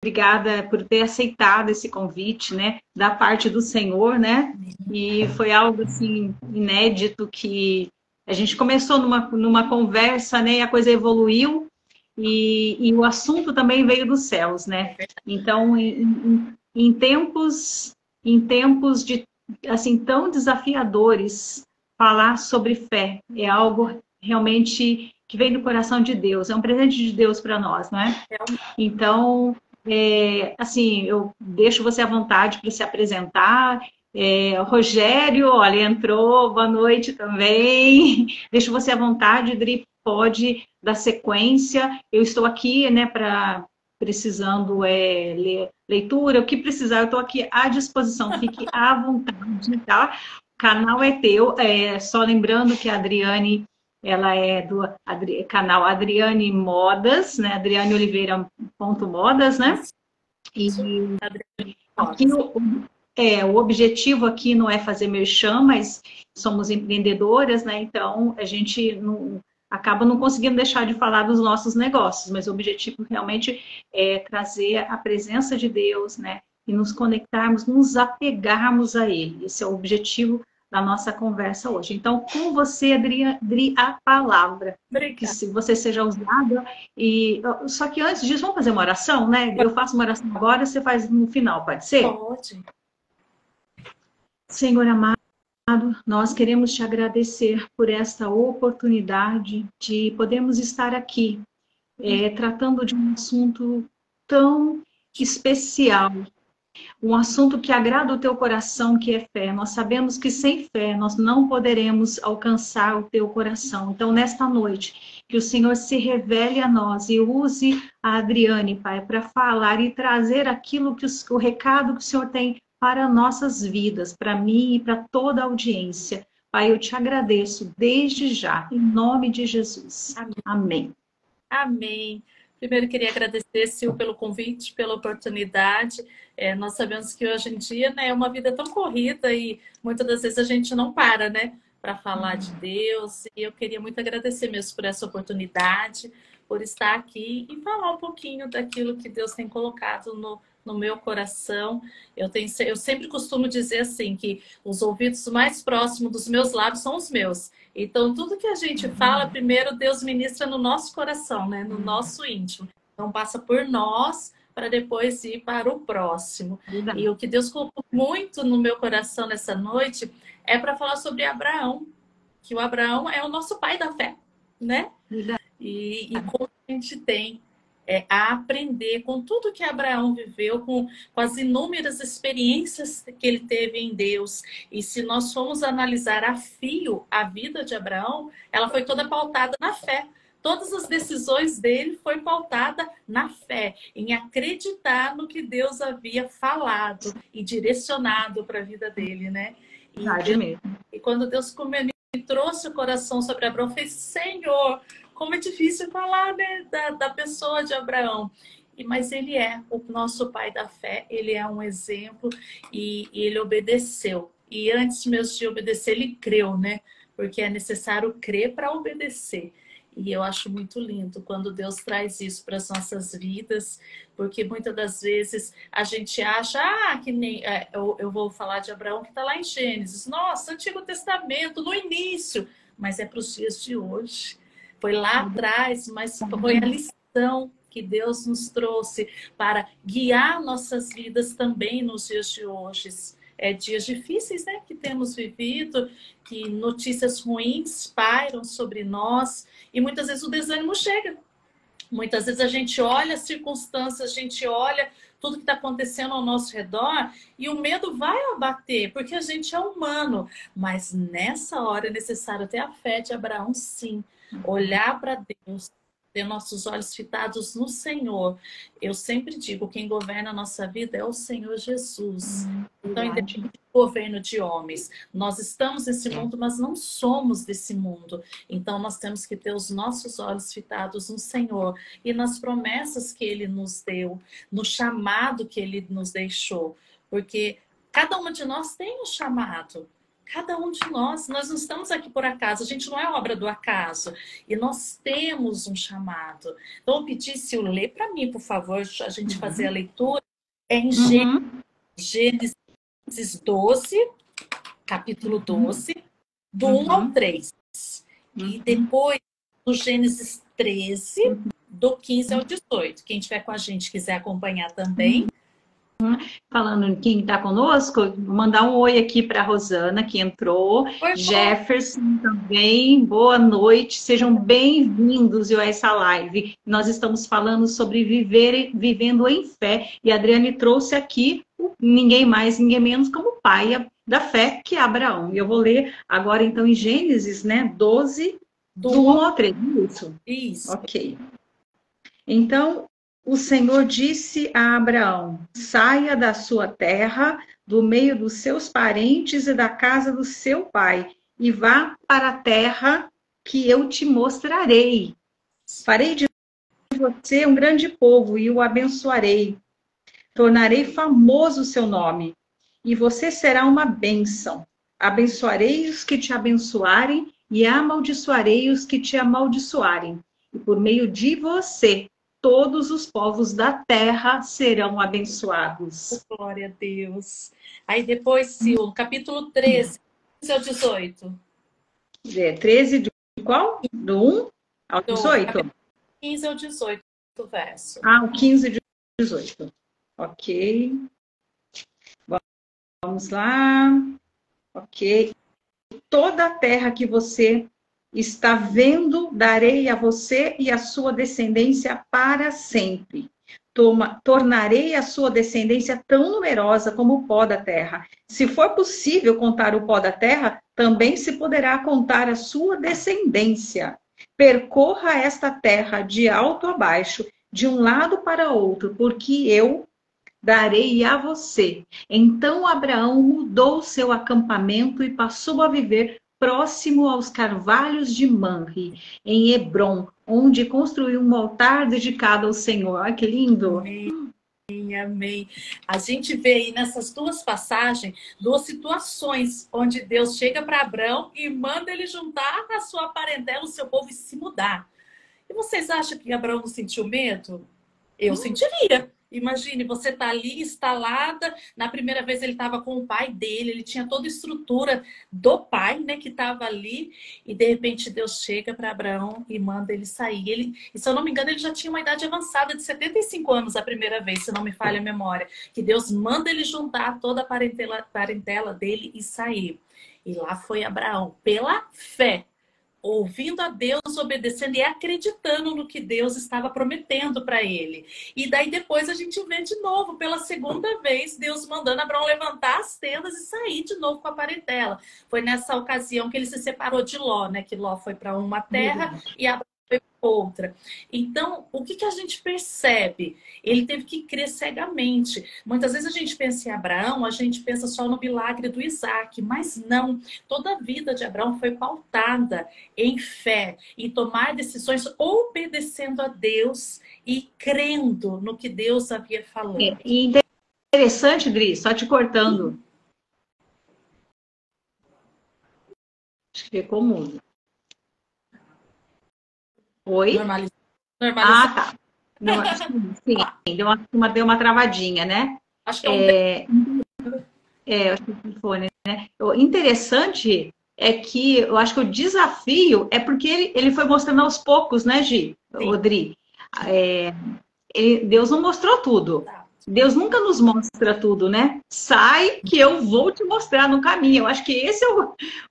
obrigada por ter aceitado esse convite, né, da parte do Senhor, né? E foi algo assim inédito que a gente começou numa conversa, né? E a coisa evoluiu e o assunto também veio dos céus, né? Então, em tempos de assim tão desafiadores, falar sobre fé é algo realmente que vem do coração de Deus, é um presente de Deus para nós, não é? Então, assim, eu deixo você à vontade para se apresentar. O Rogério, olha, entrou, boa noite também. Deixo você à vontade, Dri, pode dar sequência. Eu estou aqui, né, para precisando leitura, o que precisar, eu estou aqui à disposição. Fique à vontade, tá? O canal é teu. Só lembrando que a Adriane ela é do canal Adriane Modas, né? Adriane Oliveira ponto Modas, né? E aqui o objetivo aqui não é fazer merchan, mas somos empreendedoras, né? Então a gente acaba não conseguindo deixar de falar dos nossos negócios, mas o objetivo realmente é trazer a presença de Deus, né? E nos conectarmos, nos apegarmos a Ele. Esse é o objetivo da nossa conversa hoje. Então, com você, Adri, a palavra. Obrigada. Que se você seja usada. Só que antes disso, vamos fazer uma oração, né? Eu faço uma oração agora, você faz no final, pode ser? Pode. Senhor amado, nós queremos te agradecer por esta oportunidade de podermos estar aqui, tratando de um assunto tão especial, um assunto que agrada o teu coração, que é fé. Nós sabemos que sem fé nós não poderemos alcançar o teu coração. Então, nesta noite, que o Senhor se revele a nós e use a Adriane, Pai, para falar e trazer aquilo que o recado que o Senhor tem para nossas vidas, para mim e para toda a audiência. Pai, eu te agradeço desde já, em nome de Jesus. Amém. Amém. Primeiro, queria agradecer, Sil, pelo convite, pela oportunidade. Nós sabemos que hoje em dia, né, é uma vida tão corrida e muitas das vezes a gente não para, né, para falar de Deus. E eu queria muito agradecer mesmo por essa oportunidade, por estar aqui e falar um pouquinho daquilo que Deus tem colocado no meu coração. Eu sempre costumo dizer assim, que os ouvidos mais próximos dos meus lábios são os meus. Então, tudo que a gente fala, primeiro Deus ministra no nosso coração, né? No nosso íntimo. Então, passa por nós para depois ir para o próximo. E o que Deus colocou muito no meu coração nessa noite é para falar sobre Abraão, que o Abraão é o nosso pai da fé, né? E como a gente tem a aprender com tudo que Abraão viveu, com as inúmeras experiências que ele teve em Deus. E se nós formos analisar a fio a vida de Abraão, ela foi toda pautada na fé. Todas as decisões dele foi pautada na fé, em acreditar no que Deus havia falado e direcionado para a vida dele, né? E quando Deus me trouxe o coração sobre Abraão, eu falei, Senhor, como é difícil falar, né, da pessoa de Abraão. Mas ele é o nosso pai da fé, ele é um exemplo e ele obedeceu. E antes mesmo de obedecer, ele creu, né? Porque é necessário crer para obedecer. E eu acho muito lindo quando Deus traz isso para as nossas vidas, porque muitas das vezes a gente acha, que nem. Eu vou falar de Abraão que está lá em Gênesis. Nossa, Antigo Testamento, no início, mas é para os dias de hoje. Foi lá atrás, mas foi a lição que Deus nos trouxe para guiar nossas vidas também nos dias de hoje. Dias difíceis, né, que temos vivido, que notícias ruins pairam sobre nós e muitas vezes o desânimo chega. Muitas vezes a gente olha as circunstâncias, a gente olha tudo que está acontecendo ao nosso redor e o medo vai abater, porque a gente é humano. Mas nessa hora é necessário ter a fé de Abraão, sim. Olhar para Deus, ter nossos olhos fitados no Senhor. Eu sempre digo, quem governa a nossa vida é o Senhor Jesus. Então, independente do governo de homens, nós estamos nesse mundo, mas não somos desse mundo. Então, nós temos que ter os nossos olhos fitados no Senhor e nas promessas que Ele nos deu, no chamado que Ele nos deixou. Porque cada uma de nós tem um chamado. Cada um de nós não estamos aqui por acaso, a gente não é obra do acaso. E nós temos um chamado. Então, eu pedi, se eu ler para mim, por favor, a gente fazer a leitura, é em Gênesis 12, capítulo 12, do 1 ao 3. E depois, no Gênesis 13, do 15 ao 18. Quem estiver com a gente quiser acompanhar também. Falando em quem está conosco, vou mandar um oi aqui para a Rosana, que entrou. Oi, Jefferson também, boa noite. Sejam bem-vindos a essa live. Nós estamos falando sobre vivendo em fé. E a Adriane trouxe aqui ninguém mais, ninguém menos como o pai da fé, que é Abraão. E eu vou ler agora, então, em Gênesis, né, 12, do 1 ao 3. Isso. Ok. Então, o Senhor disse a Abraão: saia da sua terra, do meio dos seus parentes e da casa do seu pai, e vá para a terra que eu te mostrarei. Farei de você um grande povo e o abençoarei. Tornarei famoso o seu nome, e você será uma bênção. Abençoarei os que te abençoarem e amaldiçoarei os que te amaldiçoarem. E por meio de você, todos os povos da terra serão abençoados. Glória a Deus. Aí depois, Sil, capítulo 13, 15 ao 18. 13 de qual? Do 1 ao 18? 15 ao 18, verso. Ah, o 15 de 18. Ok. Vamos lá. Ok. Toda a terra que você está vendo, darei a você e a sua descendência para sempre. Tornarei a sua descendência tão numerosa como o pó da terra. Se for possível contar o pó da terra, também se poderá contar a sua descendência. Percorra esta terra de alto a baixo, de um lado para outro, porque eu darei a você. Então Abraão mudou seu acampamento e passou a viver próximo aos carvalhos de Mamre, em Hebrom, onde construiu um altar dedicado ao Senhor. Olha que lindo! Amém. Amém. A gente vê aí nessas duas passagens, duas situações onde Deus chega para Abraão e manda ele juntar a sua parentela, o seu povo, e se mudar. E vocês acham que Abraão não sentiu medo? Eu sentiria. Imagine, você tá ali instalada. Na primeira vez ele estava com o pai dele, ele tinha toda a estrutura do pai, né, que estava ali. E de repente Deus chega para Abraão e manda ele sair. E se eu não me engano, ele já tinha uma idade avançada de 75 anos a primeira vez, se não me falha a memória. Que Deus manda ele juntar toda a parentela dele e sair. E lá foi Abraão, pela fé, ouvindo a Deus, obedecendo e acreditando no que Deus estava prometendo para ele. E daí depois a gente vê de novo, pela segunda vez, Deus mandando Abraão levantar as tendas e sair de novo com a parentela. Foi nessa ocasião que ele se separou de Ló, né? Que Ló foi para uma terra e Abraão foi para outra. Então, o que a gente percebe? Ele teve que crer cegamente. Muitas vezes a gente pensa em Abraão, a gente pensa só no milagre do Isaac, mas não. Toda a vida de Abraão foi pautada em fé e tomar decisões obedecendo a Deus e crendo no que Deus havia falado. E interessante, Dri, só te cortando. Acho que ficou mudo. Oi? Normalizar. Ah, tá. Não, sim, deu uma travadinha, né? Acho que é acho que o telefone, né? O interessante é que eu acho que o desafio é porque ele foi mostrando aos poucos, né, Gi? Rodri? Deus não mostrou tudo. Deus nunca nos mostra tudo, né? Sai que eu vou te mostrar no caminho. Eu acho que esse é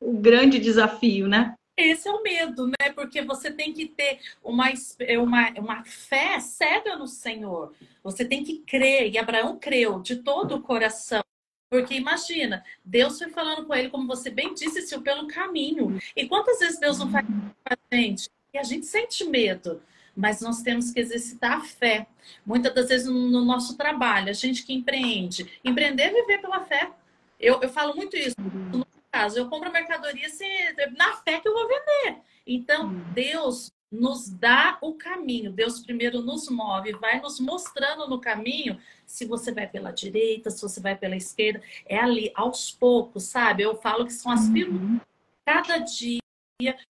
o grande desafio, né? Esse é o medo, né? Porque você tem que ter uma fé cega no Senhor. Você tem que crer. E Abraão creu de todo o coração. Porque imagina, Deus foi falando com ele, como você bem disse, Sil, pelo caminho. E quantas vezes Deus não faz com a gente? E a gente sente medo. Mas nós temos que exercitar a fé. Muitas das vezes no nosso trabalho, a gente que empreende. Empreender é viver pela fé. Eu falo muito isso. No caso, eu compro mercadoria na fé que eu vou vender. Então, Deus nos dá o caminho. Deus primeiro nos move, vai nos mostrando no caminho se você vai pela direita, se você vai pela esquerda. É ali, aos poucos, sabe? Eu falo que são as pílulas. Cada dia,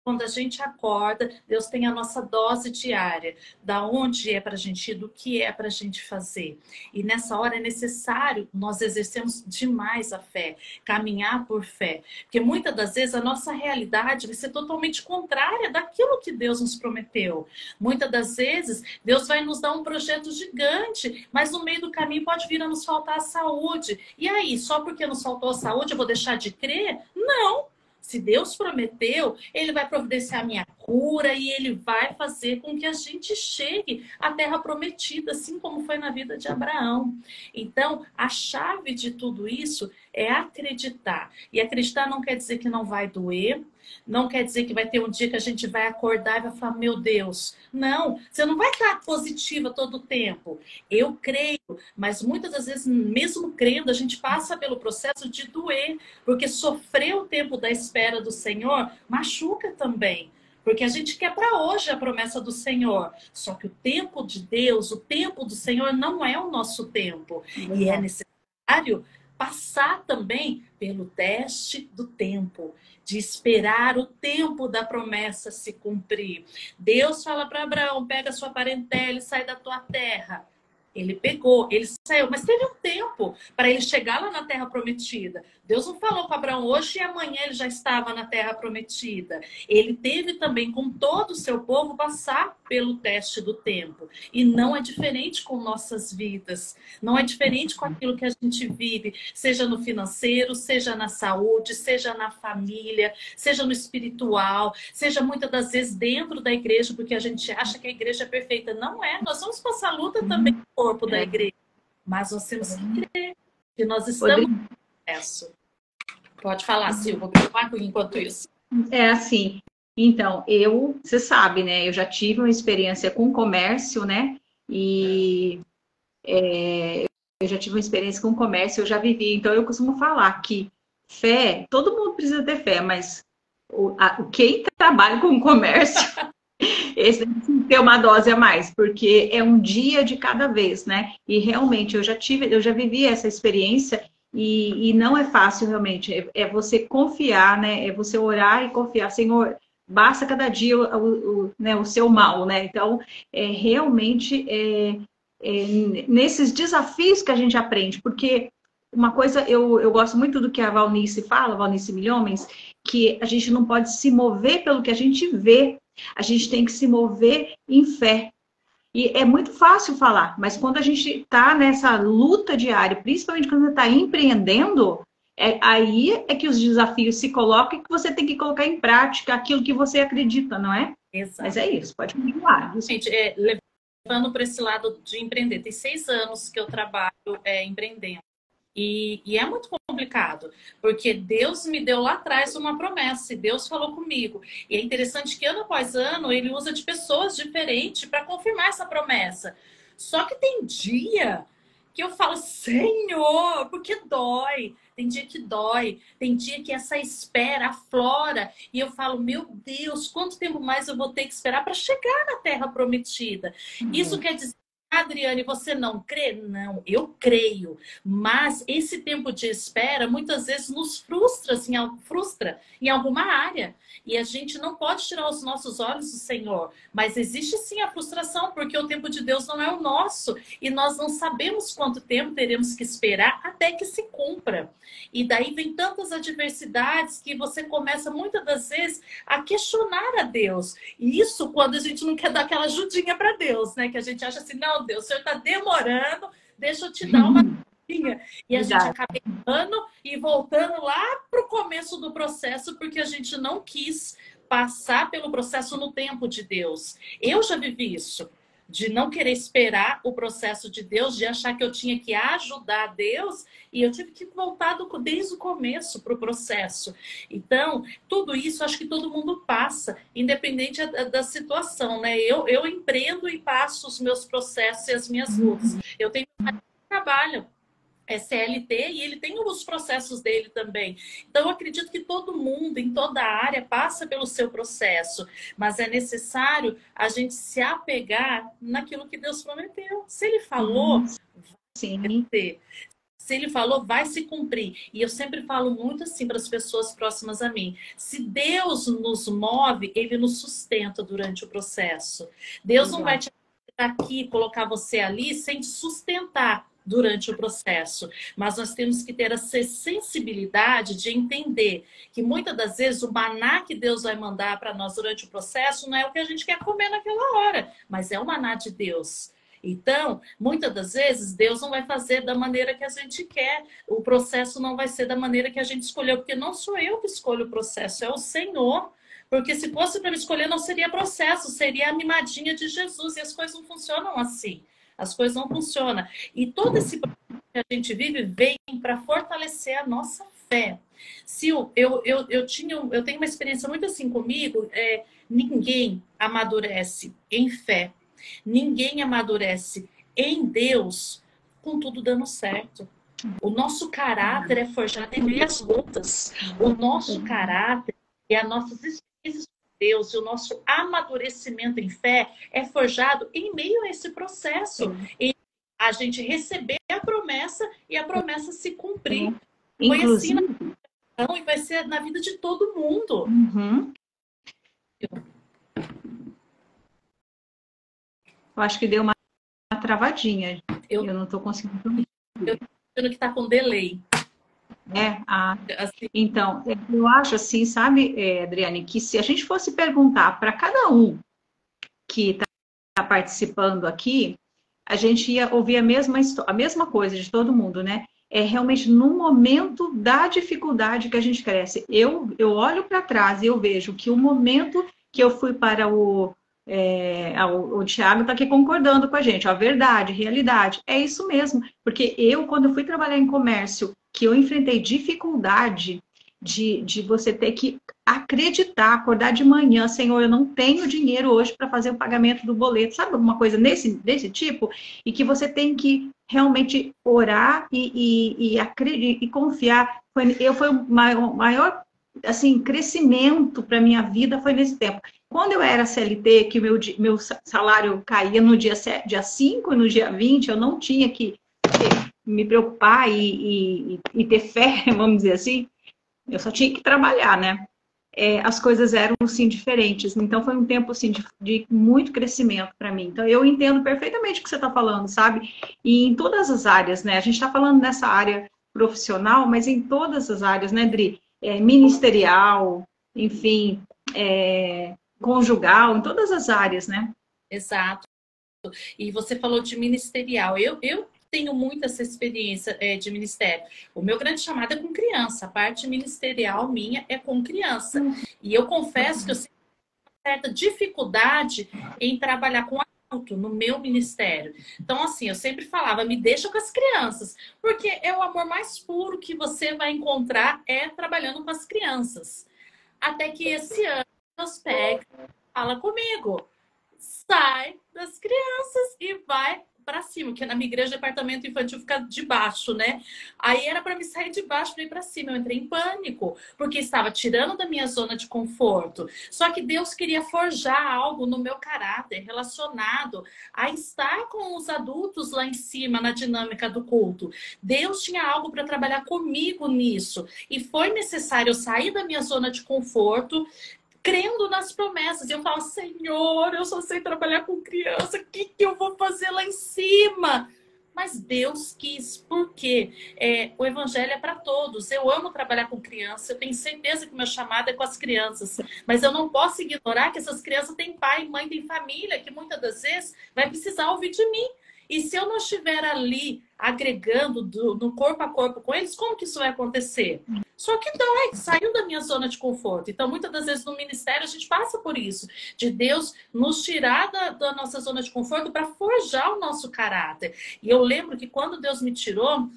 quando a gente acorda, Deus tem a nossa dose diária, da onde é para a gente ir, do que é para a gente fazer. E nessa hora é necessário nós exercermos demais a fé, caminhar por fé. Porque muitas das vezes a nossa realidade vai ser totalmente contrária daquilo que Deus nos prometeu. Muitas das vezes Deus vai nos dar um projeto gigante, mas no meio do caminho pode vir a nos faltar a saúde. E aí, só porque nos faltou a saúde eu vou deixar de crer? Não! Se Deus prometeu, Ele vai providenciar a minha cura e Ele vai fazer com que a gente chegue à terra prometida, assim como foi na vida de Abraão. Então, a chave de tudo isso é acreditar. E acreditar não quer dizer que não vai doer, não quer dizer que vai ter um dia que a gente vai acordar e vai falar, meu Deus. Não, você não vai estar positiva todo o tempo. Eu creio, mas muitas das vezes, mesmo crendo, a gente passa pelo processo de doer, porque sofrer o tempo da espera do Senhor machuca também. Porque a gente quer para hoje a promessa do Senhor. Só que o tempo de Deus, o tempo do Senhor não é o nosso tempo. E é necessário passar também pelo teste do tempo, de esperar o tempo da promessa se cumprir. Deus fala para Abraão, pega sua parentela e sai da tua terra. Ele pegou, ele saiu, mas teve um tempo para ele chegar lá na terra prometida. Deus não falou com Abraão hoje e amanhã ele já estava na terra prometida. Ele teve também com todo o seu povo passar pelo teste do tempo. E não é diferente com nossas vidas. Não é diferente com aquilo que a gente vive, seja no financeiro, seja na saúde, seja na família, seja no espiritual, seja muitas das vezes dentro da igreja, porque a gente acha que a igreja é perfeita. Não é, nós vamos passar luta também no corpo da igreja. Mas nós temos que crer que nós estamos no processo. Pode falar, Silvia, enquanto isso. É assim, então, você sabe, né? Eu já tive uma experiência com comércio, né? E eu já tive uma experiência com comércio, eu já vivi. Então, eu costumo falar que fé, todo mundo precisa ter fé, mas quem trabalha com comércio, esse tem que ter uma dose a mais, porque é um dia de cada vez, né? E realmente, eu já vivi essa experiência. E não é fácil, realmente. É você confiar, né? É você orar e confiar. Senhor, basta cada dia né, o seu mal, né? Então, realmente, nesses desafios que a gente aprende. Porque uma coisa, eu gosto muito do que a Valnice fala, Valnice Milhomens, que a gente não pode se mover pelo que a gente vê. A gente tem que se mover em fé. E é muito fácil falar, mas quando a gente está nessa luta diária, principalmente quando você está empreendendo, aí é que os desafios se colocam e que você tem que colocar em prática aquilo que você acredita, não é? Exato. Mas é isso, pode continuar. Gente, levando para esse lado de empreender, tem 6 anos que eu trabalho empreendendo. E é muito complicado, porque Deus me deu lá atrás uma promessa, e Deus falou comigo. E é interessante que ano após ano ele usa de pessoas diferentes para confirmar essa promessa. Só que tem dia que eu falo, Senhor, porque dói. Tem dia que dói, tem dia que essa espera aflora. E eu falo, meu Deus, quanto tempo mais eu vou ter que esperar para chegar na terra prometida? Isso quer dizer, Adriane, você não crê? Não, eu creio. Mas esse tempo de espera muitas vezes nos frustra em alguma área. E a gente não pode tirar os nossos olhos do Senhor. Mas existe sim a frustração, porque o tempo de Deus não é o nosso. E nós não sabemos quanto tempo teremos que esperar até que se cumpra. E daí vem tantas adversidades que você começa muitas das vezes a questionar a Deus. E isso quando a gente não quer dar aquela ajudinha para Deus, né? Que a gente acha assim, não, Deus, o Senhor está demorando, deixa eu te dar uma ajudinha. E a gente acaba errando e voltando lá para o começo do processo, porque a gente não quis passar pelo processo no tempo de Deus. Eu já vivi isso. De não querer esperar o processo de Deus, de achar que eu tinha que ajudar Deus, e eu tive que voltar desde o começo para o processo. Então, tudo isso acho que todo mundo passa, independente da situação, né? Eu empreendo e passo os meus processos e as minhas lutas. Eu tenho um trabalho é CLT e ele tem os processos dele também. Então, eu acredito que todo mundo, em toda área, passa pelo seu processo, mas é necessário a gente se apegar naquilo que Deus prometeu. Se ele falou, Sim. se ele falou, vai se cumprir. E eu sempre falo muito assim para as pessoas próximas a mim. Se Deus nos move, ele nos sustenta durante o processo. Deus não vai te aqui, colocar você ali sem te sustentar durante o processo. Mas nós temos que ter essa sensibilidade de entender que muitas das vezes o maná que Deus vai mandar para nós durante o processo não é o que a gente quer comer naquela hora, mas é o maná de Deus. Então, muitas das vezes, Deus não vai fazer da maneira que a gente quer. O processo não vai ser da maneira que a gente escolheu, porque não sou eu que escolho o processo, é o Senhor. Porque se fosse para me escolher, não seria processo, seria a mimadinha de Jesus. E as coisas não funcionam assim. As coisas não funcionam. E todo esse processo que a gente vive vem para fortalecer a nossa fé. Se eu tenho uma experiência muito assim comigo, ninguém amadurece em fé. Ninguém amadurece em Deus com tudo dando certo. O nosso caráter é forjado em meio às lutas. O nosso caráter e as nossas experiências com Deus e o nosso amadurecimento em fé é forjado em meio a esse processo. E a gente receber a promessa e a promessa se cumprir. Foi assim na vida e vai ser na vida de todo mundo. Uhum. Eu acho que deu uma travadinha. Eu não estou conseguindo ouvir. Eu estou vendo que está com delay. Assim. Então, eu acho assim, sabe, Adriane, que se a gente fosse perguntar para cada um que está participando aqui, a gente ia ouvir a mesma coisa de todo mundo, né? É realmente no momento da dificuldade que a gente cresce. Eu olho para trás e eu vejo que o momento que eu fui para o Thiago está aqui concordando com a gente, a verdade, realidade, é isso mesmo, porque quando eu fui trabalhar em comércio, que eu enfrentei dificuldade de você ter que acreditar, acordar de manhã, Senhor, eu não tenho dinheiro hoje para fazer o pagamento do boleto, sabe alguma coisa desse tipo? E que você tem que realmente orar e confiar. Foi o maior assim, crescimento para minha vida foi nesse tempo. Quando eu era CLT, que meu salário caía no dia 5 e no dia 20, eu não tinha que me preocupar e ter fé, vamos dizer assim, eu só tinha que trabalhar, né? As coisas eram, assim, diferentes. Então, foi um tempo, assim, de muito crescimento para mim. Então, eu entendo perfeitamente o que você está falando, sabe? E em todas as áreas, né? A gente está falando nessa área profissional, mas em todas as áreas, né, Dri? Ministerial, enfim, conjugal, em todas as áreas, né? Exato. E você falou de ministerial. Eu tenho muito essa experiência de ministério. O meu grande chamado é com criança. A parte ministerial minha é com criança. E eu confesso que eu tenho uma certa dificuldade em trabalhar com adulto no meu ministério. Então, assim, eu sempre falava, me deixa com as crianças. Porque é o amor mais puro que você vai encontrar trabalhando com as crianças. Até que esse ano, Deus pega, fala comigo. Sai das crianças e vai para cima, porque na minha igreja o departamento infantil fica de baixo, né? Aí era para me sair de baixo para ir para cima. Eu entrei em pânico, porque estava tirando da minha zona de conforto. Só que Deus queria forjar algo no meu caráter relacionado a estar com os adultos lá em cima na dinâmica do culto. Deus tinha algo para trabalhar comigo nisso. E foi necessário eu sair da minha zona de conforto, crendo nas promessas. E eu falo, Senhor, eu só sei trabalhar com criança, o que eu vou fazer lá em cima? Mas Deus quis, porque o evangelho é para todos. Eu amo trabalhar com criança, eu tenho certeza que o meu chamado é com as crianças, mas eu não posso ignorar que essas crianças têm pai, mãe, têm família, que muitas das vezes vai precisar ouvir de mim. E se eu não estiver ali agregando no corpo a corpo com eles, como que isso vai acontecer? Só que dói, saiu da minha zona de conforto. Então, muitas das vezes no ministério a gente passa por isso, de Deus nos tirar da nossa zona de conforto para forjar o nosso caráter. E eu lembro que quando Deus me tirou,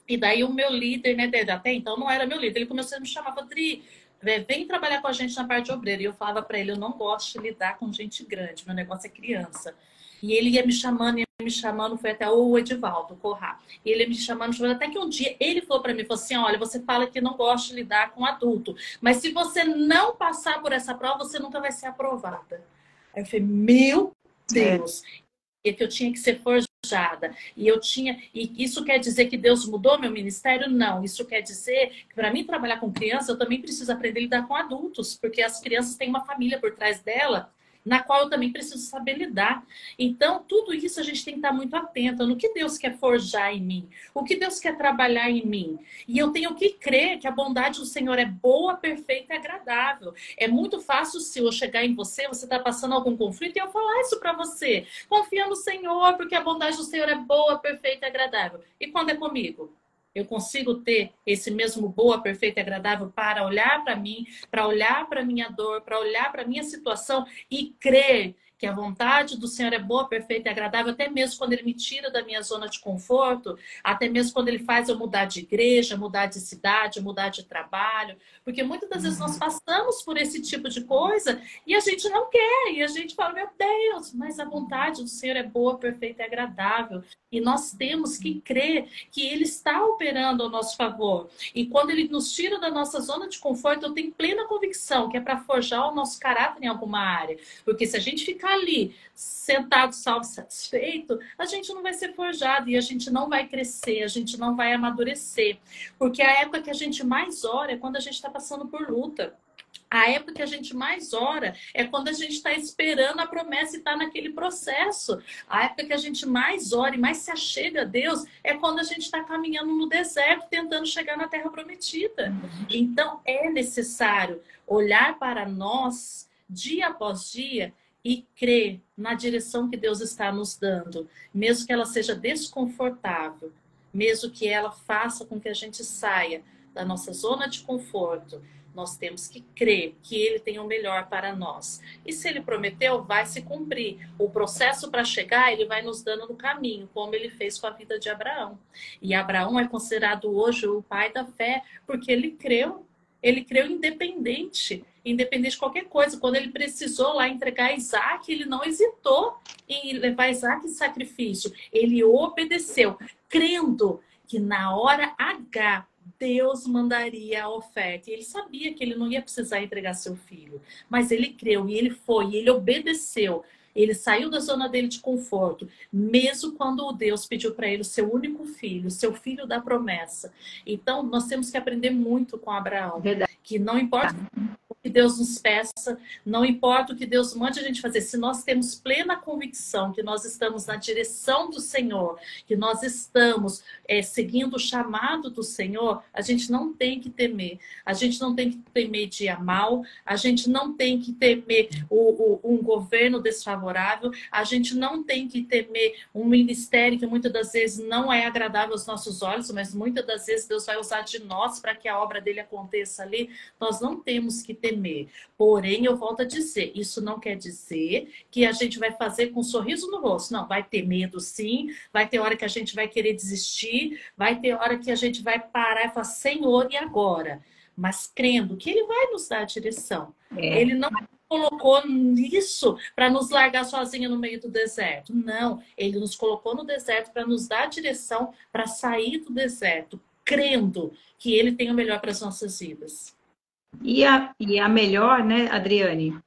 e daí o meu líder, né, até então não era meu líder, ele começou a me chamar, Dri, vem trabalhar com a gente na parte obreira. E eu falava para ele, eu não gosto de lidar com gente grande, meu negócio é criança. E ele ia me chamando, foi até o Edivaldo Corrá. E ele ia me chamando, até que um dia ele falou para mim, falou assim, olha, você fala que não gosta de lidar com adulto, mas se você não passar por essa prova, você nunca vai ser aprovada. Aí eu falei, meu Deus, é que eu tinha que ser forjada. E eu tinha. E isso quer dizer que Deus mudou meu ministério? Não. Isso quer dizer que para mim trabalhar com criança, eu também preciso aprender a lidar com adultos, porque as crianças têm uma família por trás dela, na qual eu também preciso saber lidar. Então, tudo isso a gente tem que estar muito atenta no que Deus quer forjar em mim, o que Deus quer trabalhar em mim. E eu tenho que crer que a bondade do Senhor é boa, perfeita e agradável. É muito fácil se eu chegar em você, você está passando algum conflito e eu falar isso para você. Confia no Senhor, porque a bondade do Senhor é boa, perfeita e agradável. E quando é comigo? Eu consigo ter esse mesmo boa, perfeita e agradável para olhar para mim, para olhar para a minha dor, para olhar para a minha situação e crer que a vontade do Senhor é boa, perfeita e agradável, até mesmo quando Ele me tira da minha zona de conforto, até mesmo quando Ele faz eu mudar de igreja, mudar de cidade, mudar de trabalho, porque muitas das vezes nós passamos por esse tipo de coisa e a gente não quer, e a gente fala, meu Deus, mas a vontade do Senhor é boa, perfeita e agradável. E nós temos que crer que Ele está operando ao nosso favor. E quando Ele nos tira da nossa zona de conforto, eu tenho plena convicção que é para forjar o nosso caráter em alguma área. Porque se a gente ficar ali, sentado, salvo, satisfeito, a gente não vai ser forjado e a gente não vai crescer, a gente não vai amadurecer. Porque a época que a gente mais ora é quando a gente está passando por luta. A época que a gente mais ora é quando a gente está esperando a promessa e está naquele processo. A época que a gente mais ora e mais se achega a Deus é quando a gente está caminhando no deserto, tentando chegar na terra prometida. Então, é necessário olhar para nós, dia após dia, e crer na direção que Deus está nos dando, mesmo que ela seja desconfortável, mesmo que ela faça com que a gente saia da nossa zona de conforto. Nós temos que crer que Ele tem o melhor para nós. E se Ele prometeu, vai se cumprir. O processo para chegar, Ele vai nos dando no caminho, como Ele fez com a vida de Abraão. E Abraão é considerado hoje o pai da fé, porque ele creu. Ele creu independente de qualquer coisa. Quando ele precisou lá entregar Isaac, ele não hesitou em levar Isaac em sacrifício. Ele obedeceu, crendo que na hora H, Deus mandaria a oferta. E ele sabia que ele não ia precisar entregar seu filho. Mas ele creu, e ele foi, e ele obedeceu. Ele saiu da zona dele de conforto, mesmo quando o Deus pediu para ele o seu único filho, o seu filho da promessa. Então, nós temos que aprender muito com Abraão. Verdade. Que não importa o que Deus nos peça, não importa o que Deus mande a gente fazer, se nós temos plena convicção que nós estamos na direção do Senhor, que nós estamos seguindo o chamado do Senhor, a gente não tem que temer. A gente não tem que temer dia mal, a gente não tem que temer um governo desfavorável, a gente não tem que temer um ministério que muitas das vezes não é agradável aos nossos olhos, mas muitas das vezes Deus vai usar de nós para que a obra dele aconteça ali. Nós não temos que temer. Porém, eu volto a dizer, isso não quer dizer que a gente vai fazer com um sorriso no rosto. Não, vai ter medo sim, vai ter hora que a gente vai querer desistir, vai ter hora que a gente vai parar e falar, Senhor, e agora? Mas crendo que Ele vai nos dar a direção. Ele não colocou nisso para nos largar sozinha no meio do deserto. Não, Ele nos colocou no deserto para nos dar a direção para sair do deserto, crendo que Ele tem o melhor para as nossas vidas. E a melhor, né, Adriane?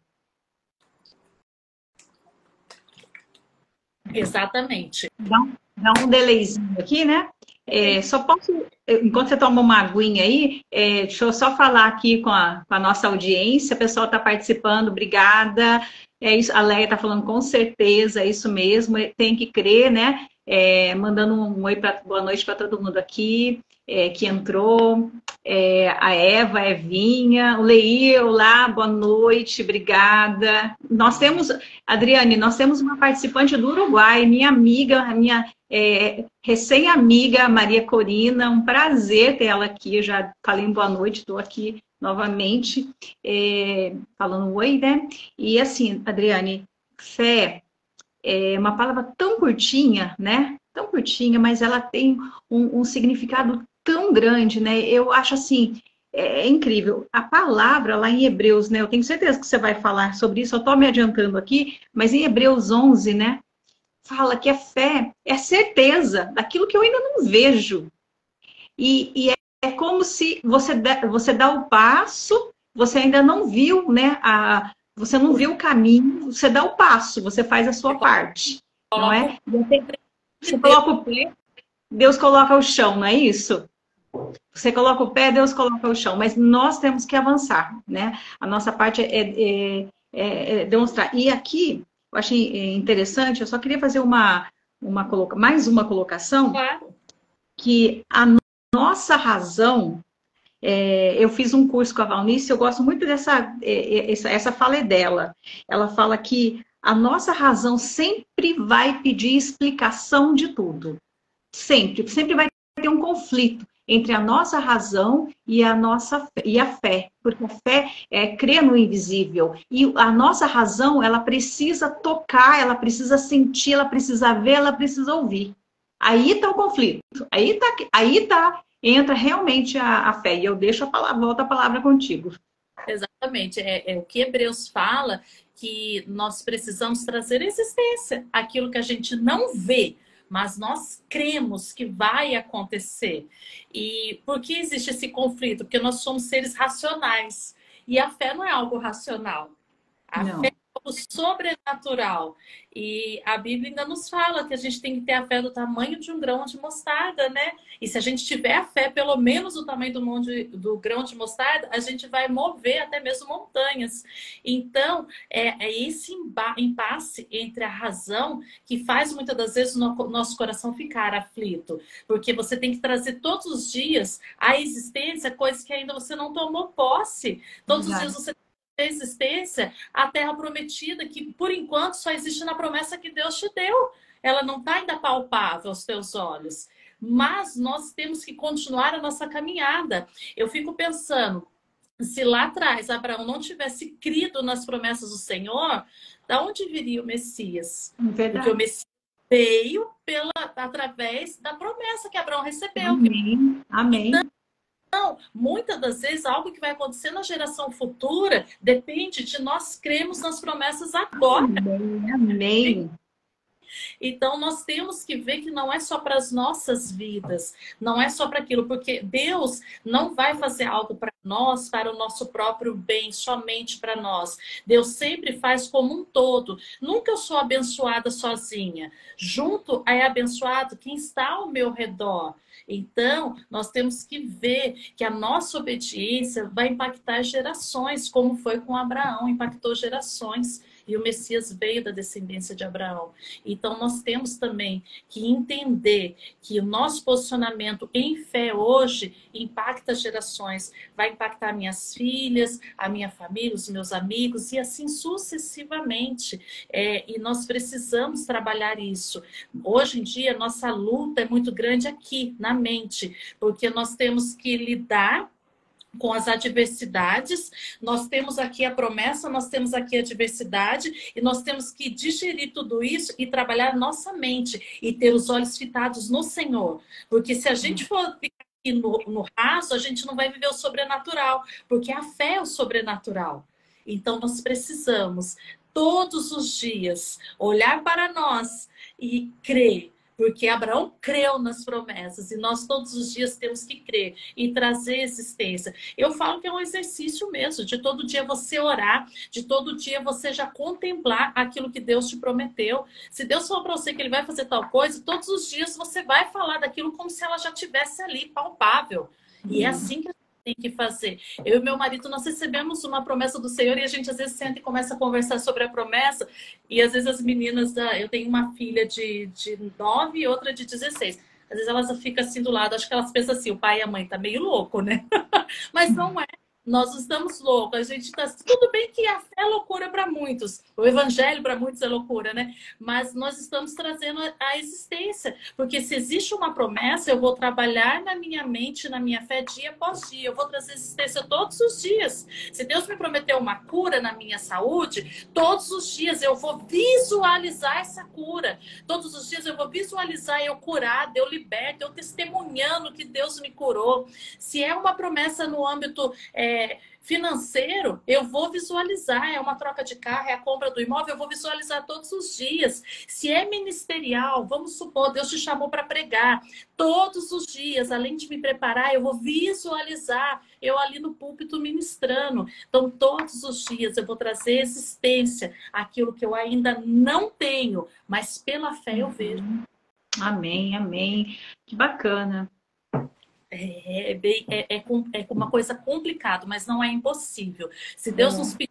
Exatamente. Dá um delayzinho aqui, né? Só posso, enquanto você toma uma aguinha aí, deixa eu só falar aqui com a nossa audiência, o pessoal está participando, obrigada. É isso, a Leia está falando com certeza, é isso mesmo, tem que crer, né? Mandando um oi, boa noite para todo mundo aqui que entrou. A Eva, a Evinha, o Leir, olá, boa noite, obrigada. Nós temos, Adriane, nós temos uma participante do Uruguai, minha amiga, minha recém-amiga Maria Corina, um prazer ter ela aqui, eu já falei boa noite, estou aqui novamente falando oi, né? E assim, Adriane, fé é uma palavra tão curtinha, né? Tão curtinha, mas ela tem um significado tão grande, né? Eu acho assim, incrível. A palavra lá em Hebreus, né? Eu tenho certeza que você vai falar sobre isso, eu estou me adiantando aqui, mas em Hebreus 11, né? fala que a fé é a certeza daquilo que eu ainda não vejo. E é como se você dá o passo, você ainda não viu, né? Você não viu o caminho, você dá o passo, você faz a sua parte, não é? Você coloca o pé, Deus coloca o chão, não é isso? Você coloca o pé, Deus coloca o chão, mas nós temos que avançar, né? A nossa parte é demonstrar. E aqui, eu achei interessante, eu só queria fazer mais uma colocação, Claro. que a nossa razão, eu fiz um curso com a Valnice, eu gosto muito essa fala é dela. Ela fala que a nossa razão sempre vai pedir explicação de tudo. Sempre vai ter um conflito entre a nossa razão e a fé, porque a fé é crer no invisível e a nossa razão ela precisa tocar, ela precisa sentir, ela precisa ver, ela precisa ouvir. Aí está o conflito, entra realmente a fé e eu deixo volto a palavra contigo. Exatamente, é o que Hebreus fala, que nós precisamos trazer existência, aquilo que a gente não vê, mas nós cremos que vai acontecer. E por que existe esse conflito? Porque nós somos seres racionais e a fé não é algo racional. A Não. fé é algo sobrenatural. E a Bíblia ainda nos fala que a gente tem que ter a fé do tamanho de um grão de mostarda, né? E se a gente tiver a fé pelo menos do tamanho do grão de mostarda, a gente vai mover até mesmo montanhas. Então, é esse impasse entre a razão que faz muitas das vezes o nosso coração ficar aflito. Porque você tem que trazer todos os dias à existência coisas que ainda você não tomou posse. Todos os dias você existência a terra prometida, que por enquanto só existe na promessa que Deus te deu. Ela não está ainda palpável aos teus olhos. Mas nós temos que continuar a nossa caminhada. Eu fico pensando, se lá atrás Abraão não tivesse crido nas promessas do Senhor, da onde viria o Messias? Verdade. Porque o Messias veio através da promessa que Abraão recebeu. Amém. Amém. Então, muitas das vezes, algo que vai acontecer na geração futura depende de nós cremos nas promessas agora. Amém. Amém. Então, nós temos que ver que não é só para as nossas vidas, não é só para aquilo, porque Deus não vai fazer algo para nós, para o nosso próprio bem, somente para nós. Deus sempre faz como um todo. Nunca eu sou abençoada sozinha. Junto é abençoado quem está ao meu redor. Então, nós temos que ver que a nossa obediência vai impactar gerações, como foi com Abraão, impactou gerações. E o Messias veio da descendência de Abraão. Então, nós temos também que entender que o nosso posicionamento em fé hoje impacta gerações. Vai impactar minhas filhas, a minha família, os meus amigos e assim sucessivamente. E nós precisamos trabalhar isso. Hoje em dia, nossa luta é muito grande aqui, na mente, porque nós temos que lidar com as adversidades, nós temos aqui a promessa, nós temos aqui a adversidade e nós temos que digerir tudo isso e trabalhar nossa mente e ter os olhos fitados no Senhor. Porque se a gente for ficar aqui no raso, a gente não vai viver o sobrenatural, porque a fé é o sobrenatural. Então nós precisamos todos os dias olhar para nós e crer. Porque Abraão creu nas promessas e nós todos os dias temos que crer e trazer existência. Eu falo que é um exercício mesmo, de todo dia você orar, de todo dia você já contemplar aquilo que Deus te prometeu. Se Deus falou para você que Ele vai fazer tal coisa, todos os dias você vai falar daquilo como se ela já estivesse ali, palpável. E é assim que tem que fazer. Eu e meu marido, nós recebemos uma promessa do Senhor e a gente às vezes senta e começa a conversar sobre a promessa e às vezes as meninas, eu tenho uma filha de 9 e outra de 16. Às vezes elas ficam assim do lado, acho que elas pensam assim, o pai e a mãe tá meio louco, né? Mas não é. Nós estamos loucos, a gente tá... Tudo bem que a fé é loucura para muitos, o evangelho para muitos é loucura, né? Mas nós estamos trazendo a existência, porque se existe uma promessa, eu vou trabalhar na minha mente, na minha fé dia após dia, eu vou trazer existência todos os dias. Se Deus me prometeu uma cura na minha saúde, todos os dias eu vou visualizar essa cura, todos os dias eu vou visualizar eu curada, eu liberta, eu testemunhando que Deus me curou. Se é uma promessa no âmbito Financeiro, eu vou visualizar, é uma troca de carro, é a compra do imóvel, eu vou visualizar todos os dias. Se é ministerial, vamos supor, Deus te chamou para pregar. Todos os dias, além de me preparar, eu vou visualizar eu ali no púlpito ministrando. Então, todos os dias eu vou trazer existência, aquilo que eu ainda não tenho, mas pela fé eu vejo. Amém, amém. Que bacana. É uma coisa complicada, mas não é impossível. Se Deus nos pedir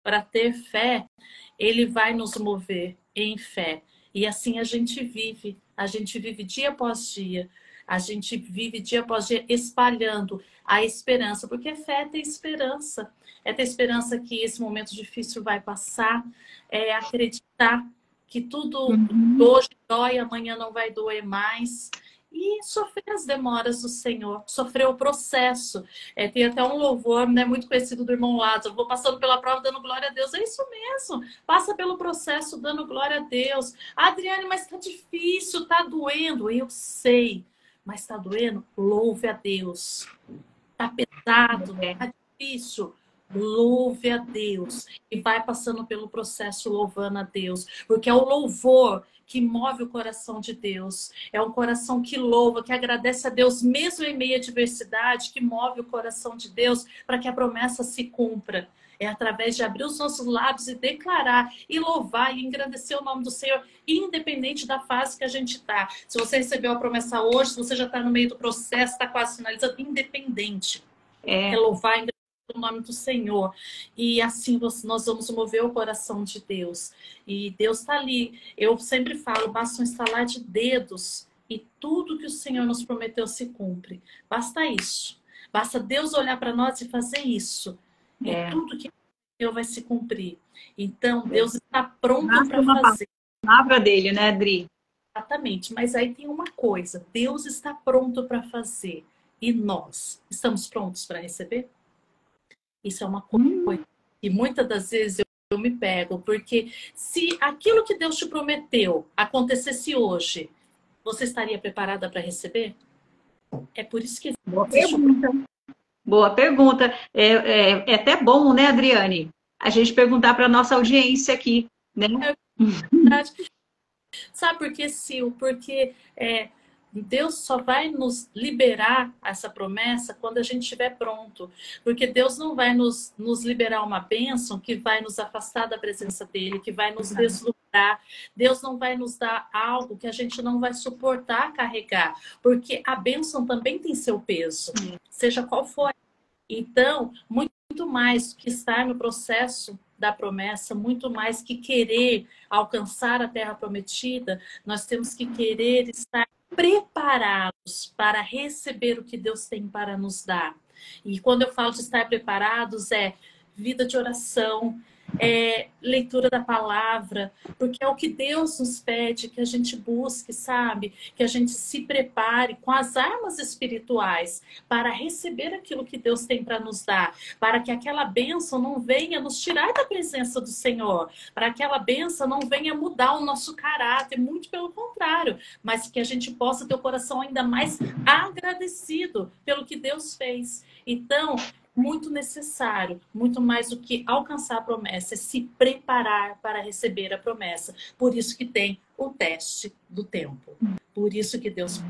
para ter fé, Ele vai nos mover em fé. E assim a gente vive dia após dia. A gente vive dia após dia espalhando a esperança, porque fé é ter esperança. É ter esperança que esse momento difícil vai passar, é acreditar que tudo hoje dói, amanhã não vai doer mais. E sofrer as demoras do Senhor, sofrer o processo. Tem até um louvor, né, muito conhecido do irmão Lázaro: vou passando pela prova dando glória a Deus. É isso mesmo, passa pelo processo dando glória a Deus. Adriane, mas tá difícil, tá doendo. Eu sei, mas tá doendo? Louve a Deus. Tá pesado, tá difícil? Louve a Deus. E vai passando pelo processo louvando a Deus. Porque é o louvor que move o coração de Deus. É um coração que louva, que agradece a Deus, mesmo em meio à adversidade, que move o coração de Deus para que a promessa se cumpra. É através de abrir os nossos lábios e declarar, e louvar, e engrandecer o nome do Senhor, independente da fase que a gente está. Se você recebeu a promessa hoje, se você já está no meio do processo, está quase finalizando, independente. É louvar e engrandecer o nome do Senhor. E assim nós vamos mover o coração de Deus. E Deus está ali. Eu sempre falo, basta um estalar de dedos e tudo que o Senhor nos prometeu se cumpre. Basta isso. Basta Deus olhar para nós e fazer isso. E tudo que Deus vai se cumprir. Então, Deus está pronto para fazer. A palavra dele, né, Adri? Exatamente. Mas aí tem uma coisa. Deus está pronto para fazer. E nós estamos prontos para receber? Isso é uma coisa. E muitas das vezes eu me pego. Porque se aquilo que Deus te prometeu acontecesse hoje, você estaria preparada para receber? É por isso que existe Boa pergunta. É até bom, né, Adriane? A gente perguntar para a nossa audiência aqui, né? Sabe por que, Sil? Porque Deus só vai nos liberar essa promessa quando a gente estiver pronto. Porque Deus não vai nos liberar uma bênção que vai nos afastar da presença dele, que vai nos deslumbrar. Deus não vai nos dar algo que a gente não vai suportar carregar. Porque a bênção também tem seu peso, seja qual for. Então, muito mais que estar no processo da promessa, muito mais que querer alcançar a terra prometida, nós temos que querer estar preparados para receber o que Deus tem para nos dar. E quando eu falo de estar preparados, é vida de oração, leitura da palavra, porque é o que Deus nos pede, que a gente busque, sabe? Que a gente se prepare com as armas espirituais para receber aquilo que Deus tem para nos dar, para que aquela bênção não venha nos tirar da presença do Senhor, para que aquela bênção não venha mudar o nosso caráter, muito pelo contrário, mas que a gente possa ter o coração ainda mais agradecido pelo que Deus fez. Então, muito necessário, muito mais do que alcançar a promessa, é se preparar para receber a promessa. Por isso que tem o teste do tempo. Por isso que Deus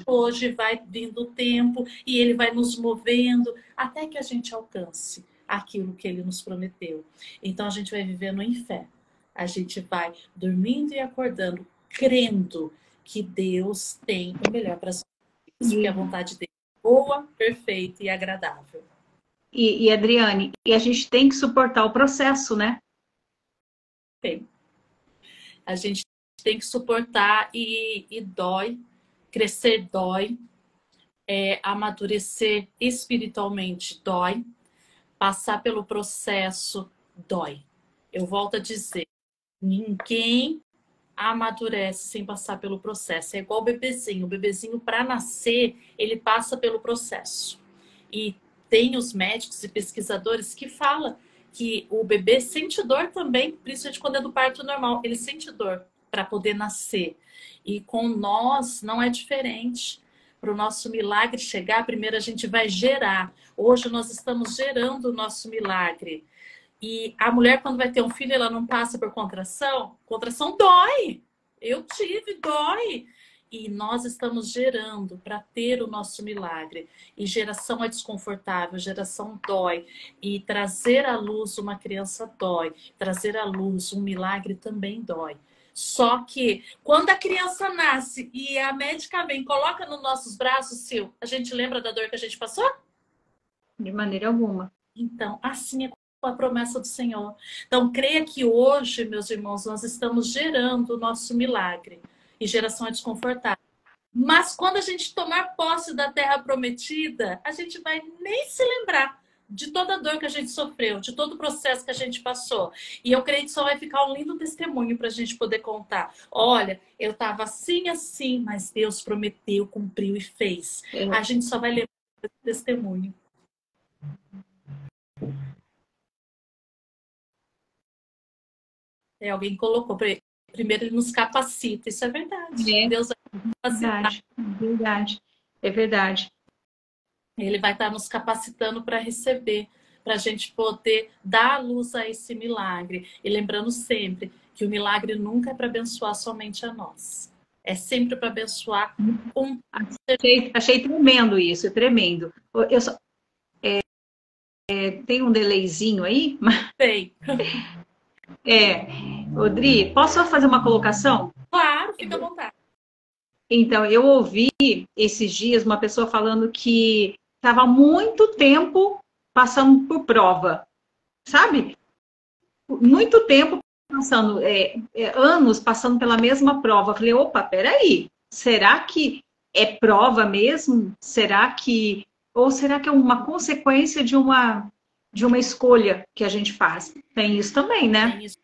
hoje vai vindo o tempo e Ele vai nos movendo até que a gente alcance aquilo que Ele nos prometeu. Então a gente vai vivendo em fé. A gente vai dormindo e acordando, crendo que Deus tem o melhor para as nossas vidas, que a vontade dele é boa, perfeita e agradável. E Adriane, a gente tem que suportar o processo, né? Tem. A gente tem que suportar e dói. Crescer dói. Amadurecer espiritualmente dói. Passar pelo processo dói. Eu volto a dizer, ninguém amadurece sem passar pelo processo. É igual o bebezinho. O bebezinho, para nascer, ele passa pelo processo. E tem os médicos e pesquisadores que falam que o bebê sente dor também, principalmente quando é do parto normal. Ele sente dor para poder nascer. E com nós não é diferente. para o nosso milagre chegar, primeiro a gente vai gerar. Hoje nós estamos gerando o nosso milagre. E a mulher, quando vai ter um filho, ela não passa por contração? Contração dói. Eu tive, dói. E nós estamos gerando para ter o nosso milagre. E geração é desconfortável, geração dói. E trazer à luz uma criança dói. Trazer à luz um milagre também dói. Só que quando a criança nasce e a médica vem, coloca nos nossos braços, Sil, a gente lembra da dor que a gente passou? De maneira alguma. Então, assim é com a promessa do Senhor. Então, creia que hoje, meus irmãos, nós estamos gerando o nosso milagre. E geração é desconfortável. Mas quando a gente tomar posse da terra prometida, a gente vai nem se lembrar de toda a dor que a gente sofreu, de todo o processo que a gente passou. E eu creio que só vai ficar um lindo testemunho para a gente poder contar. Olha, eu estava assim, assim, mas Deus prometeu, cumpriu e fez. A gente só vai lembrar desse testemunho. Alguém colocou, primeiro ele nos capacita, isso é verdade. Deus vai nos capacitar. Verdade, é verdade. Ele vai estar nos capacitando para receber, para a gente poder dar luz a esse milagre. E lembrando sempre que o milagre nunca é para abençoar somente a nós. É sempre para abençoar um. Achei tremendo isso, tremendo. Eu só, tem um delayzinho aí? Tem. Odri, posso só fazer uma colocação? Claro, fica à vontade. Então, eu ouvi esses dias uma pessoa falando que estava muito tempo passando por prova, sabe? Muito tempo passando, anos passando pela mesma prova. Eu falei, opa, peraí, será que é prova mesmo? Ou será que é uma consequência de uma escolha que a gente faz? Tem isso também, né? Tem isso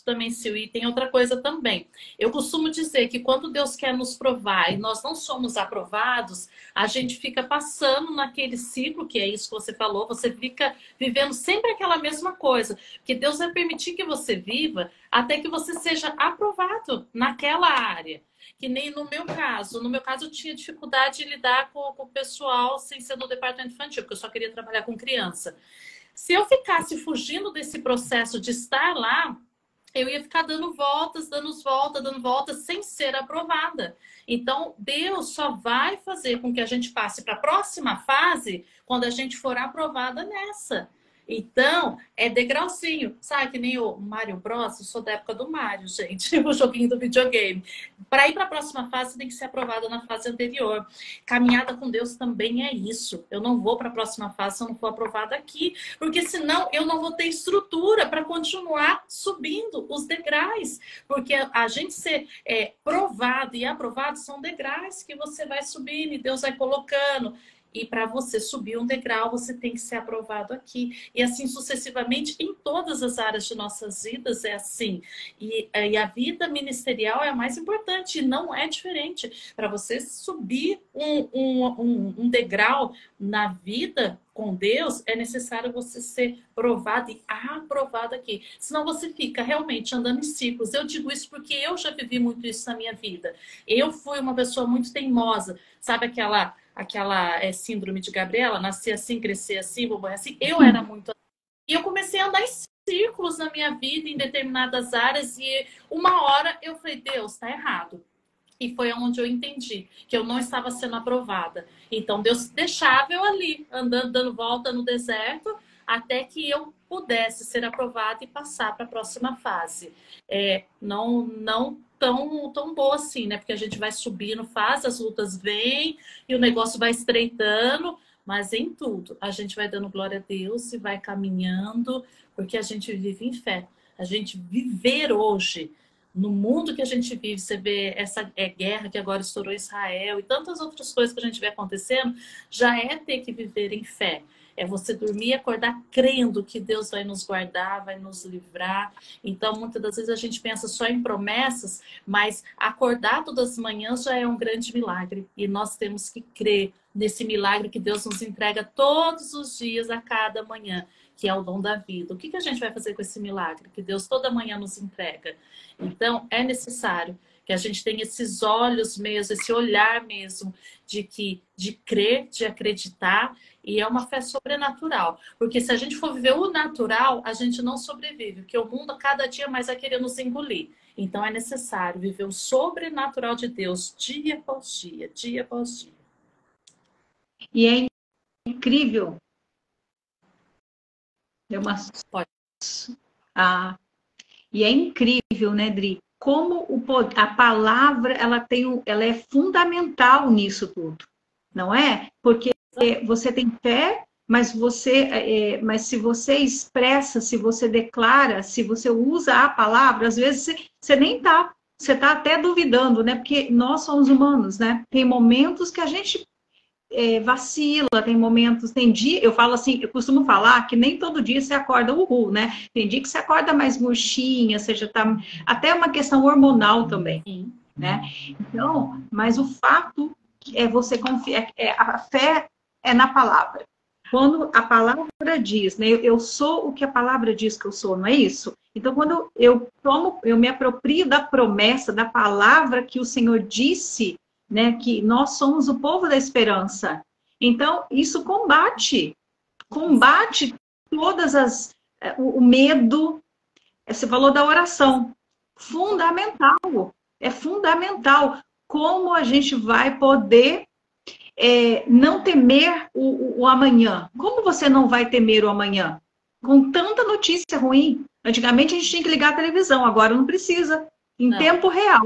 também, Sil, e tem outra coisa também. Eu costumo dizer que quando Deus quer nos provar e nós não somos aprovados, a gente fica passando naquele ciclo, que é isso que você falou, você fica vivendo sempre aquela mesma coisa, que Deus vai permitir que você viva até que você seja aprovado naquela área. Que nem no meu caso. No meu caso, eu tinha dificuldade de lidar com o pessoal sem ser no departamento infantil, porque eu só queria trabalhar com criança. Se eu ficasse fugindo desse processo de estar lá, eu ia ficar dando voltas, sem ser aprovada. Então, Deus só vai fazer com que a gente passe para a próxima fase quando a gente for aprovada nessa. Então, é degrauzinho. Sabe que nem o Mario Bros? Eu sou da época do Mario, gente. O joguinho do videogame. Para ir para a próxima fase, tem que ser aprovada na fase anterior. Caminhada com Deus também é isso. Eu não vou para a próxima fase se eu não for aprovada aqui. Porque senão eu não vou ter estrutura para continuar subindo os degraus. Porque a gente ser provado e aprovado são degraus que você vai subindo e Deus vai colocando. E para você subir um degrau, você tem que ser aprovado aqui. E assim sucessivamente, em todas as áreas de nossas vidas é assim. E a vida ministerial é a mais importante, e não é diferente. Para você subir um degrau na vida com Deus, é necessário você ser provado e aprovado aqui. Senão você fica realmente andando em ciclos. Eu digo isso porque eu já vivi muito isso na minha vida. Eu fui uma pessoa muito teimosa. Sabe aquela síndrome de Gabriela, nascer assim, crescer assim, vou morrer assim. Eu era muito assim. E eu comecei a andar em círculos na minha vida, em determinadas áreas, e uma hora eu falei, Deus, tá errado. E foi onde eu entendi que eu não estava sendo aprovada. Então Deus deixava eu ali, andando, dando volta no deserto, até que eu pudesse ser aprovada e passar para a próxima fase. Não tão boa assim, né? Porque a gente vai subindo fase, as lutas vêm e o negócio vai estreitando, mas em tudo a gente vai dando glória a Deus e vai caminhando, porque a gente vive em fé. A gente viver hoje, no mundo que a gente vive, você vê essa guerra que agora estourou Israel e tantas outras coisas que a gente vê acontecendo, já é ter que viver em fé. É você dormir e acordar crendo que Deus vai nos guardar, vai nos livrar. Então, muitas das vezes a gente pensa só em promessas, mas acordar todas as manhãs já é um grande milagre. E nós temos que crer nesse milagre que Deus nos entrega todos os dias, a cada manhã, que é o dom da vida. O que a gente vai fazer com esse milagre que Deus toda manhã nos entrega? Então, é necessário Que a gente tenha esses olhos mesmo, esse olhar mesmo de crer, de acreditar, e é uma fé sobrenatural. Porque se a gente for viver o natural, a gente não sobrevive, porque o mundo cada dia mais vai querer nos engolir. Então é necessário viver o sobrenatural de Deus dia após dia, dia após dia. E é incrível. Deu uma... Pode. Ah, e é incrível, né, Dri? Como a palavra ela é fundamental nisso tudo, não é? Porque você tem fé, mas se você expressa, se você declara, se você usa a palavra, às vezes você nem tá, você está até duvidando, né? Porque nós somos humanos, né? Tem momentos que a gente vacila, tem momentos, tem dia, eu falo assim, eu costumo falar que nem todo dia você acorda uhul, né? Tem dia que você acorda mais murchinha, seja, tá até uma questão hormonal também, né? Então, mas o fato é você confiar, a fé é na palavra. Quando a palavra diz, né? Eu sou o que a palavra diz que eu sou, não é isso? Então, quando eu me aproprio da promessa, da palavra que o Senhor disse, né, que nós somos o povo da esperança. Então, isso combate todas o medo. Você falou da oração. Fundamental. É fundamental. Como a gente vai poder não temer o amanhã? Como você não vai temer o amanhã? Com tanta notícia ruim. Antigamente a gente tinha que ligar a televisão, agora não precisa. Em tempo real.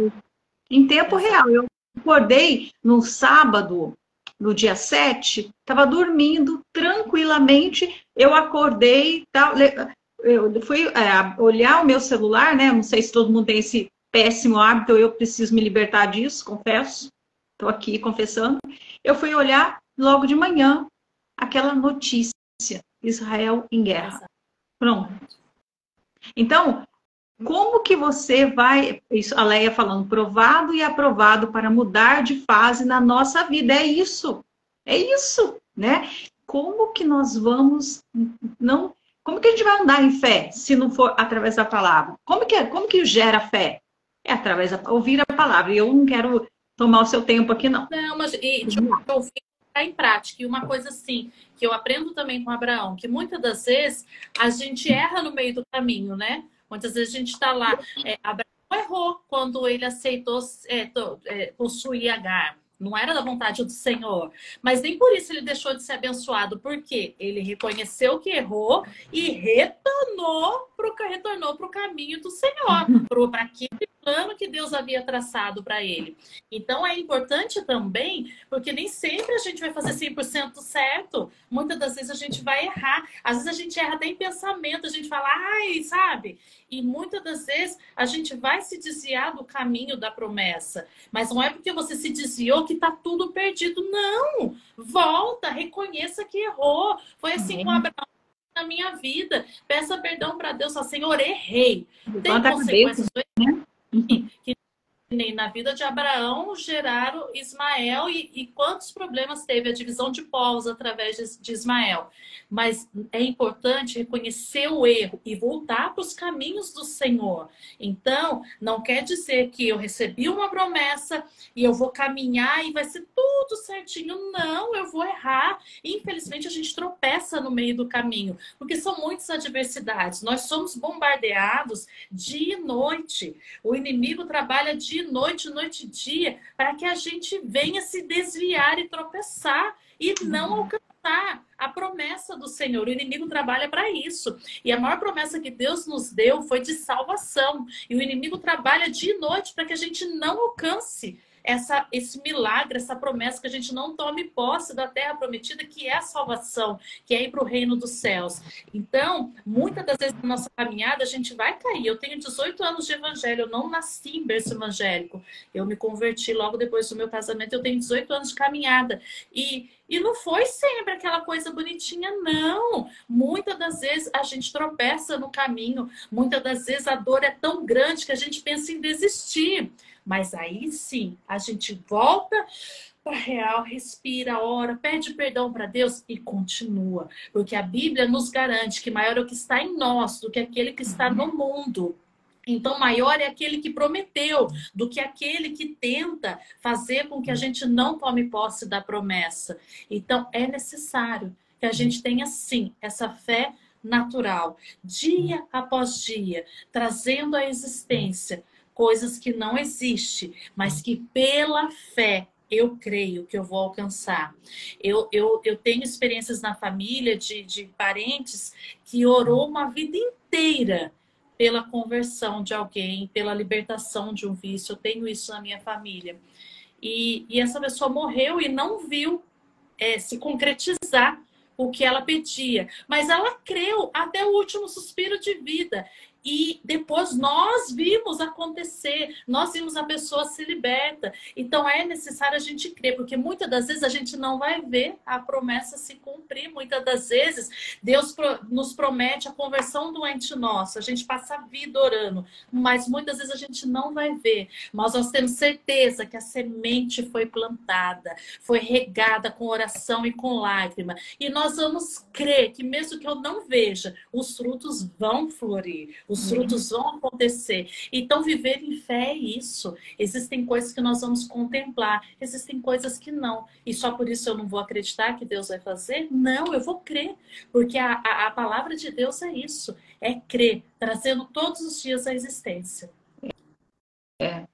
Em tempo real. Eu acordei no sábado, no dia 7, estava dormindo tranquilamente, eu acordei, eu fui olhar o meu celular, né? Não sei se todo mundo tem esse péssimo hábito, eu preciso me libertar disso, confesso. Estou aqui confessando. Eu fui olhar logo de manhã aquela notícia, Israel em guerra. Pronto. Então, como que você vai, isso a Leia falando, provado e aprovado para mudar de fase na nossa vida? É isso, né? Como que nós vamos, como que a gente vai andar em fé, se não for através da palavra? Como que gera fé? É através de ouvir a palavra, e eu não quero tomar o seu tempo aqui, não. Não, mas deixa eu ouvir em prática, e uma coisa assim, que eu aprendo também com Abraão, que muitas das vezes a gente erra no meio do caminho, né? Muitas vezes a gente está lá. Abraão errou quando ele aceitou possuir Agar. Não era da vontade do Senhor. Mas nem por isso ele deixou de ser abençoado. Por quê? Ele reconheceu que errou e retornou para o caminho do Senhor. Para aquele plano que Deus havia traçado para ele. Então é importante também, porque nem sempre a gente vai fazer 100% certo. Muitas das vezes a gente vai errar. Às vezes a gente erra até em pensamento. A gente fala, ai, sabe? E muitas das vezes a gente vai se desviar do caminho da promessa. Mas não é porque você se desviou que está tudo perdido. Não! Volta, reconheça que errou. Foi assim com Abraão na minha vida. Peça perdão para Deus. Fala, Senhor, errei. Tem consequências. Que nem na vida de Abraão geraram Ismael e quantos problemas teve a divisão de povos através de Ismael. Mas é importante reconhecer o erro e voltar para os caminhos do Senhor. Então, não quer dizer que eu recebi uma promessa e eu vou caminhar e vai ser tudo certinho. Não, eu vou errar. Infelizmente, a gente tropeça no meio do caminho, porque são muitas adversidades. Nós somos bombardeados dia e noite. O inimigo trabalha dia e noite, noite e dia, para que a gente venha se desviar e tropeçar e não alcançar a promessa do Senhor. O inimigo trabalha para isso. E a maior promessa que Deus nos deu foi de salvação. E o inimigo trabalha dia e noite para que a gente não alcance esse milagre, essa promessa, que a gente não tome posse da terra prometida, que é a salvação, que é ir para o reino dos céus. Então, muitas das vezes na nossa caminhada, a gente vai cair. Eu tenho 18 anos de evangelho, eu não nasci em berço evangélico. Eu me converti logo depois do meu casamento, eu tenho 18 anos de caminhada. E não foi sempre aquela coisa bonitinha, não. Muitas das vezes a gente tropeça no caminho. Muitas das vezes a dor é tão grande que a gente pensa em desistir. Mas aí sim, a gente volta para real, respira, ora, pede perdão para Deus e continua. Porque a Bíblia nos garante que maior é o que está em nós do que aquele que está no mundo. Então, maior é aquele que prometeu do que aquele que tenta fazer com que a gente não tome posse da promessa. Então, é necessário que a gente tenha, sim, essa fé natural, dia após dia, trazendo à existência coisas que não existem, mas que pela fé eu creio que eu vou alcançar. Eu tenho experiências na família de parentes que orou uma vida inteira pela conversão de alguém, pela libertação de um vício. Eu tenho isso na minha família. E essa pessoa morreu e não viu se concretizar o que ela pedia. Mas ela creu até o último suspiro de vida. E depois nós vimos acontecer, nós vimos a pessoa se liberta. Então é necessário a gente crer, porque muitas das vezes a gente não vai ver a promessa se cumprir. Muitas das vezes Deus nos promete a conversão do ente nosso, a gente passa a vida orando, mas muitas vezes a gente não vai ver. Mas nós temos certeza que a semente foi plantada, foi regada com oração e com lágrima. E nós vamos crer que mesmo que eu não veja, os frutos vão florir, os frutos vão acontecer. Então, viver em fé é isso. Existem coisas que nós vamos contemplar, existem coisas que não. E só por isso eu não vou acreditar que Deus vai fazer? Não, eu vou crer. Porque a palavra de Deus é isso. É crer, trazendo todos os dias a existência. É.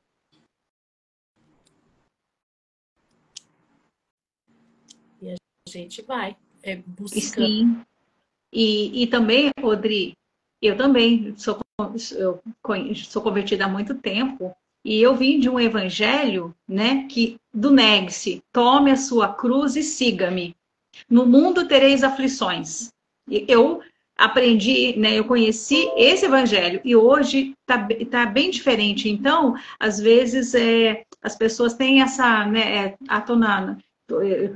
E a gente vai buscando. Sim. E também, Rodri, eu também sou convertida há muito tempo e eu vim de um evangelho, né, que do negue-se, tome a sua cruz e siga-me. No mundo tereis aflições. Eu aprendi, né, eu conheci esse evangelho e hoje tá bem diferente. Então, às vezes, as pessoas têm essa, né,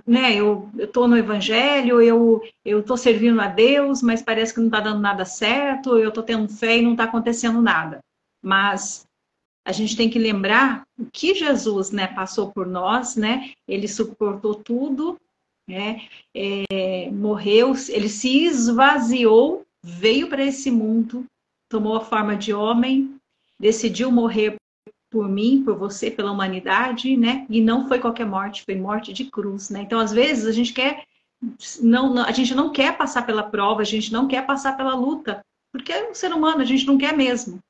né, eu estou no evangelho, eu estou servindo a Deus, mas parece que não está dando nada certo, eu estou tendo fé e não está acontecendo nada. Mas a gente tem que lembrar o que Jesus, né, passou por nós, né? Ele suportou tudo, né? Morreu, ele se esvaziou, veio para esse mundo, tomou a forma de homem, decidiu morrer por mim, por você, pela humanidade, né? E não foi qualquer morte, foi morte de cruz, né? Então, às vezes, a gente a gente não quer passar pela prova, a gente não quer passar pela luta, porque é um ser humano, a gente não quer mesmo.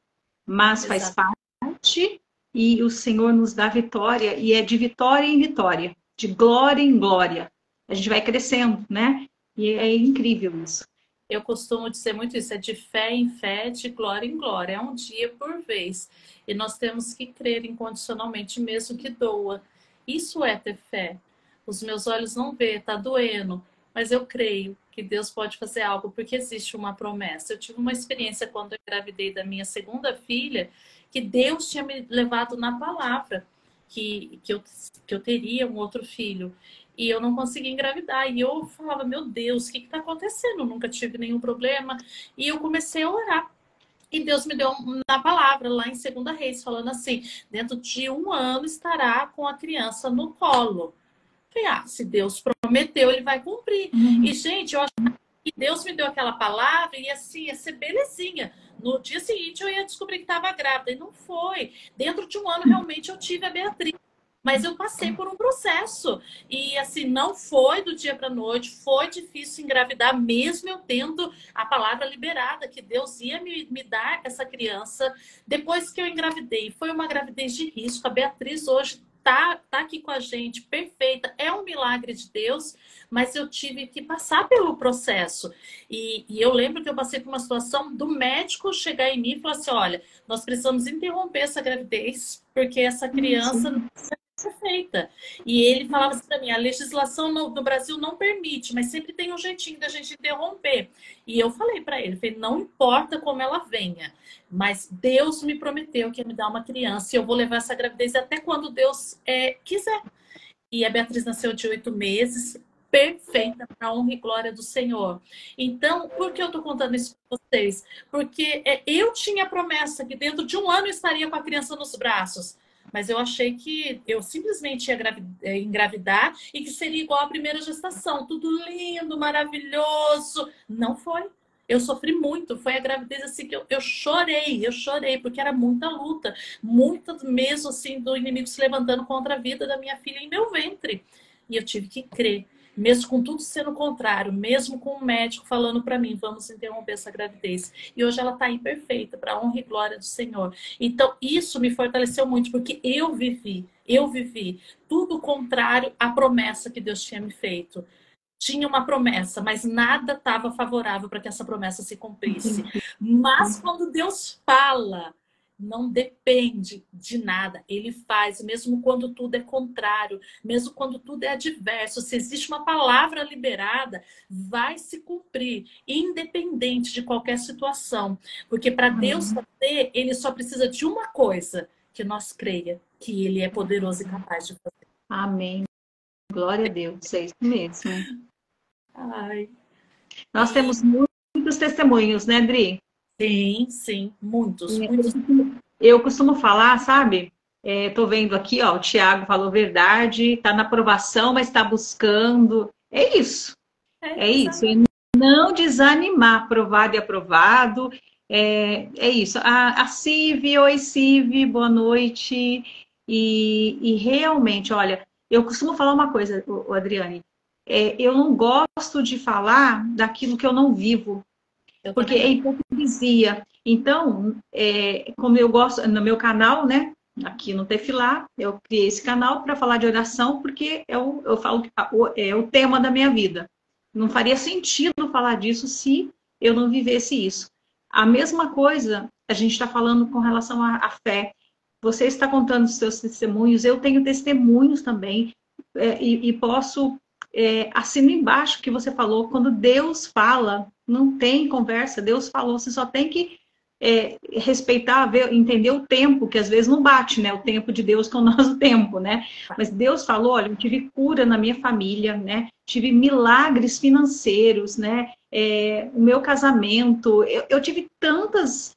Mas faz parte e o Senhor nos dá vitória, e é de vitória em vitória, de glória em glória. A gente vai crescendo, né? E é incrível isso. Eu costumo dizer muito isso, é de fé em fé, de glória em glória, é um dia por vez. E nós temos que crer incondicionalmente, mesmo que doa. Isso é ter fé. Os meus olhos não vê, tá doendo, mas eu creio que Deus pode fazer algo, porque existe uma promessa. Eu tive uma experiência quando eu engravidei da minha segunda filha, que Deus tinha me levado na palavra, que eu teria um outro filho. E eu não conseguia engravidar. E eu falava, meu Deus, o que está acontecendo? Eu nunca tive nenhum problema. E eu comecei a orar. E Deus me deu na palavra, lá em 2 Reis, falando assim, dentro de 1 ano estará com a criança no colo. Falei, se Deus prometeu, ele vai cumprir. E, gente, eu achava que Deus me deu aquela palavra e assim, ia ser belezinha. No dia seguinte eu ia descobrir que estava grávida. E não foi. Dentro de 1 ano, realmente, eu tive a Beatriz. Mas eu passei por um processo. E assim, não foi do dia para a noite. Foi difícil engravidar, mesmo eu tendo a palavra liberada, que Deus ia me dar essa criança. Depois que eu engravidei, foi uma gravidez de risco. A Beatriz hoje tá aqui com a gente, perfeita. É um milagre de Deus, mas eu tive que passar pelo processo. E eu lembro que eu passei por uma situação do médico chegar em mim e falar assim, olha, nós precisamos interromper essa gravidez, porque essa criança não é perfeita. E ele falava assim para mim, a legislação no Brasil não permite, mas sempre tem um jeitinho da gente interromper. E eu falei para ele, falei, não importa como ela venha, mas Deus me prometeu que ia me dar uma criança e eu vou levar essa gravidez até quando Deus quiser. E a Beatriz nasceu de 8 meses, perfeita, para a honra e glória do Senhor. Então, por que eu estou contando isso para vocês? Porque eu tinha a promessa que dentro de 1 ano eu estaria com a criança nos braços. Mas eu achei que eu simplesmente ia engravidar e que seria igual à primeira gestação. Tudo lindo, maravilhoso. Não foi. Eu sofri muito, foi a gravidez assim que eu chorei, porque era muita luta, muito mesmo assim do inimigo se levantando contra a vida da minha filha em meu ventre. E eu tive que crer, mesmo com tudo sendo contrário, mesmo com o médico falando para mim, vamos interromper essa gravidez. E hoje ela está imperfeita, para a honra e glória do Senhor. Então isso me fortaleceu muito, porque eu vivi tudo contrário à promessa que Deus tinha me feito. Tinha uma promessa, mas nada estava favorável para que essa promessa se cumprisse. Mas quando Deus fala, não depende de nada. Ele faz, mesmo quando tudo é contrário, mesmo quando tudo é adverso. Se existe uma palavra liberada, vai se cumprir, independente de qualquer situação. Porque para Deus fazer, ele só precisa de uma coisa, que nós creia que ele é poderoso e capaz de fazer. Amém. Glória a Deus, é isso mesmo. Ai. Nós temos muitos testemunhos, né, Dri? Sim, sim, muitos. Eu costumo falar, sabe? Tô vendo aqui, ó, o Tiago falou verdade, tá na aprovação, mas está buscando. É isso. É isso. E não desanimar, aprovado e aprovado. É isso. A Cive, oi Cive, boa noite. E realmente, olha, eu costumo falar uma coisa, Adriane. Eu não gosto de falar daquilo que eu não vivo, porque é hipocrisia. Então, como eu gosto, no meu canal, né? Aqui no Tefilá, eu criei esse canal para falar de oração, porque eu falo que é o tema da minha vida. Não faria sentido falar disso se eu não vivesse isso. A mesma coisa a gente está falando com relação à fé. Você está contando os seus testemunhos, eu tenho testemunhos também, e posso assino embaixo o que você falou. Quando Deus fala, não tem conversa. Deus falou, você só tem que respeitar, entender o tempo, que às vezes não bate, né? O tempo de Deus com o nosso tempo, né? Mas Deus falou, olha, eu tive cura na minha família, né? Tive milagres financeiros, né? O meu casamento, eu tive tantos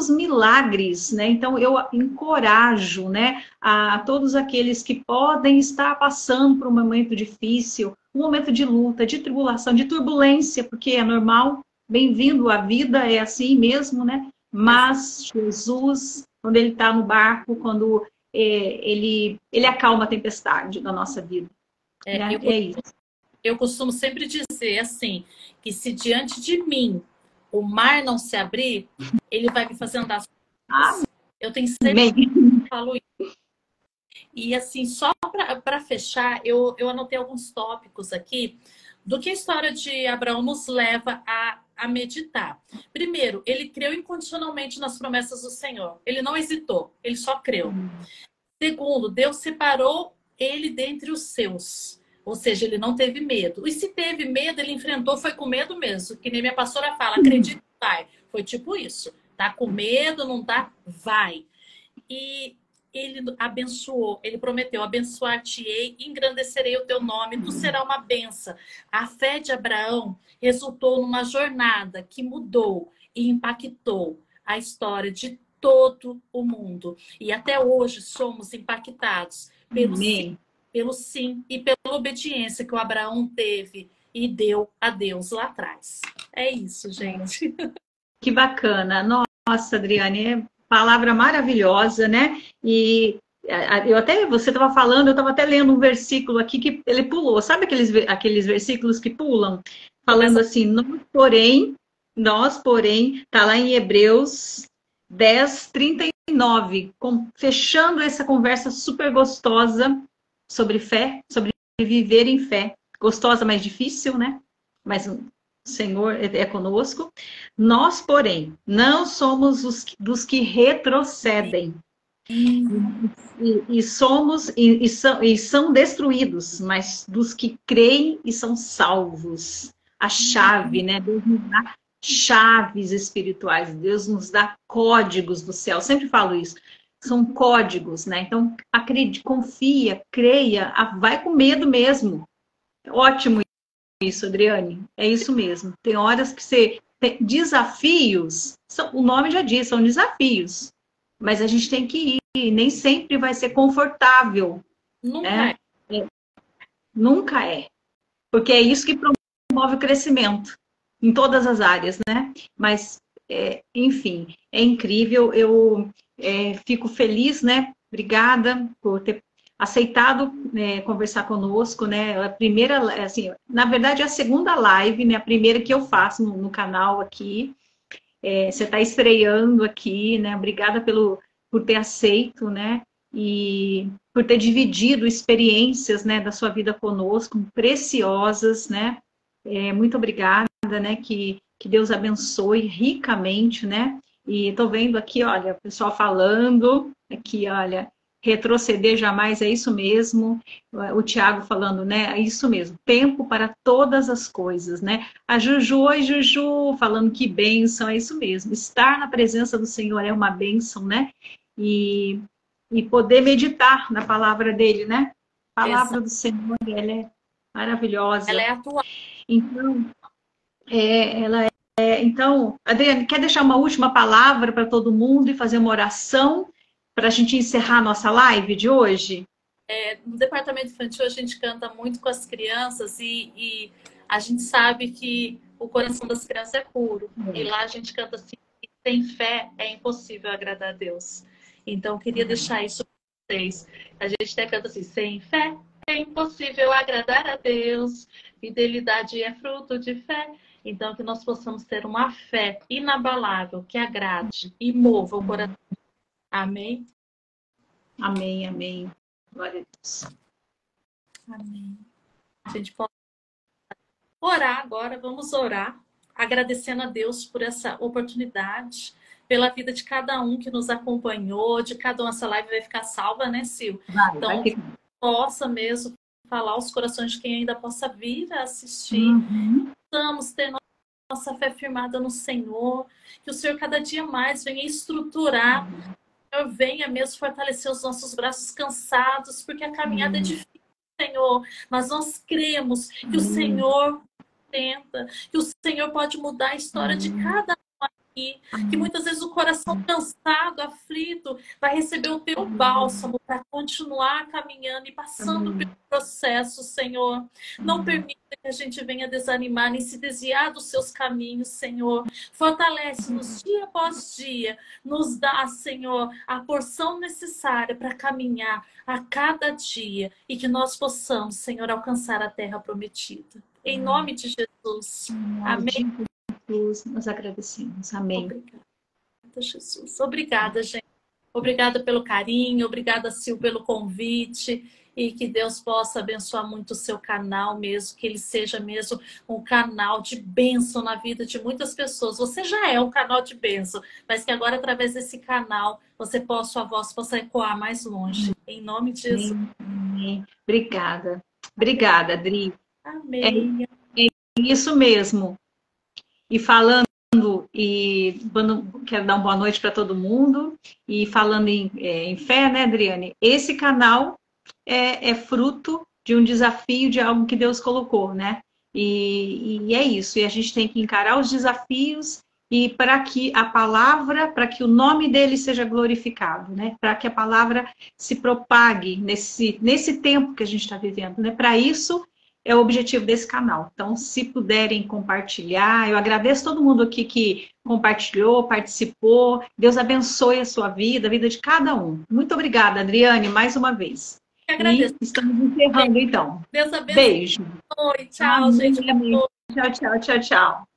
milagres, né? Então eu encorajo, né, a todos aqueles que podem estar passando por um momento difícil, um momento de luta, de tribulação, de turbulência, porque é normal. Bem-vindo à vida, é assim mesmo, né? Mas Jesus, quando ele está no barco, quando ele acalma a tempestade da nossa vida. Né? É isso. Eu costumo sempre dizer assim, que se diante de mim o mar não se abrir, ele vai me fazer andar. Eu tenho sempre falo isso. E assim, só para fechar, eu anotei alguns tópicos aqui do que a história de Abraão nos leva a meditar. Primeiro, ele creu incondicionalmente nas promessas do Senhor. Ele não hesitou, ele só creu. Segundo, Deus separou ele dentre os seus. Ou seja, ele não teve medo. E se teve medo, ele enfrentou, foi com medo mesmo. Que nem minha pastora fala, acredita, vai. Foi tipo isso. Tá com medo, não tá? Vai. E ele abençoou, ele prometeu, abençoar-te-ei, engrandecerei o teu nome, tu serás uma benção. A fé de Abraão resultou numa jornada que mudou e impactou a história de todo o mundo. E até hoje somos impactados pelo sim e pela obediência que o Abraão teve e deu a Deus lá atrás. É isso, gente. Que bacana. Nossa, Adriane, palavra maravilhosa, né? E você estava falando, eu estava até lendo um versículo aqui que ele pulou. Sabe aqueles versículos que pulam? Falando assim, nós, porém, está lá em Hebreus 10:39, fechando essa conversa super gostosa sobre fé, sobre viver em fé. Gostosa, mas difícil, né? Mas o Senhor é conosco. Nós, porém, não somos dos que retrocedem. E são destruídos, mas dos que creem e são salvos. A chave, né? Deus nos dá chaves espirituais, Deus nos dá códigos do céu. Eu sempre falo isso. São códigos, né? Então, acredite, confia, creia, vai com medo mesmo. Ótimo isso, Adriane. É isso mesmo. Tem horas que você tem desafios, o nome já diz, são desafios. Mas a gente tem que ir, nem sempre vai ser confortável. Nunca é. Nunca é. Porque é isso que promove o crescimento. em todas as áreas, né? Mas, enfim, é incrível. Eu fico feliz, né? Obrigada por ter aceitado conversar conosco, né? A primeira, assim, na verdade, é a segunda live, né? A primeira que eu faço no canal aqui. Você está estreando aqui, né? Obrigada por ter aceito, né? E por ter dividido experiências, né, da sua vida conosco, preciosas, né? Muito obrigada, né? Que Deus abençoe ricamente, né? E estou vendo aqui, olha, o pessoal falando aqui, olha, retroceder jamais, é isso mesmo. O Tiago falando, né? É isso mesmo, tempo para todas as coisas, né? A Juju, oi Juju, falando que bênção, é isso mesmo. Estar na presença do Senhor é uma bênção, né? E poder meditar na palavra dele, né? A palavra do Senhor, ela é maravilhosa. Ela é atual. Então, então, Adriane, quer deixar uma última palavra para todo mundo e fazer uma oração para a gente encerrar a nossa live de hoje? No departamento infantil, a gente canta muito com as crianças e a gente sabe que o coração das crianças é puro. E lá a gente canta assim, sem fé é impossível agradar a Deus. Então, eu queria deixar isso para vocês. A gente até canta assim, sem fé é impossível agradar a Deus. Fidelidade é fruto de fé. Então, que nós possamos ter uma fé inabalável, que agrade e mova o coração. Amém? Amém, amém. Glória a Deus. Amém. A gente pode orar agora, vamos orar, agradecendo a Deus por essa oportunidade, pela vida de cada um que nos acompanhou, de cada um. Essa live vai ficar salva, né, Sil? Então, que possa mesmo falar aos corações de quem ainda possa vir a assistir. Vamos ter nossa fé firmada no Senhor, que o Senhor cada dia mais venha estruturar, que o Senhor venha mesmo fortalecer os nossos braços cansados, porque a caminhada é difícil, Senhor, mas nós cremos que o Senhor tenta, que o Senhor pode mudar a história de cada um aqui, que muitas vezes o coração cansado, aflito, vai receber o teu bálsamo para continuar caminhando e passando pelo processo, Senhor. Não permita que a gente venha desanimar nem se desviar dos seus caminhos, Senhor. Fortalece-nos dia após dia, nos dá, Senhor, a porção necessária para caminhar a cada dia e que nós possamos, Senhor, alcançar a terra prometida. Em nome de Jesus. Amém. Jesus, nós agradecemos. Amém. Obrigada, Jesus. Obrigada, gente. Obrigada pelo carinho, obrigada, Sil, pelo convite. E que Deus possa abençoar muito o seu canal mesmo, que ele seja mesmo um canal de bênção na vida de muitas pessoas. Você já é um canal de bênção, mas que agora, através desse canal, sua voz possa ecoar mais longe. Em nome de Jesus. Amém. Obrigada. Obrigada, Adri. Amém. É isso mesmo. E falando, quero dar uma boa noite para todo mundo. E falando em fé, né, Adriane? Esse canal é fruto de um desafio, de algo que Deus colocou, né? E é isso. E a gente tem que encarar os desafios e para que a palavra, para que o nome dele seja glorificado, né? Para que a palavra se propague nesse tempo que a gente está vivendo, né? Para isso é o objetivo desse canal. Então, se puderem compartilhar, eu agradeço todo mundo aqui que compartilhou, participou. Deus abençoe a sua vida, a vida de cada um. Muito obrigada, Adriane, mais uma vez. Eu agradeço. E estamos encerrando, então. Deus abençoe. Beijo. Oi, tchau, gente. Tchau, tchau, tchau, tchau.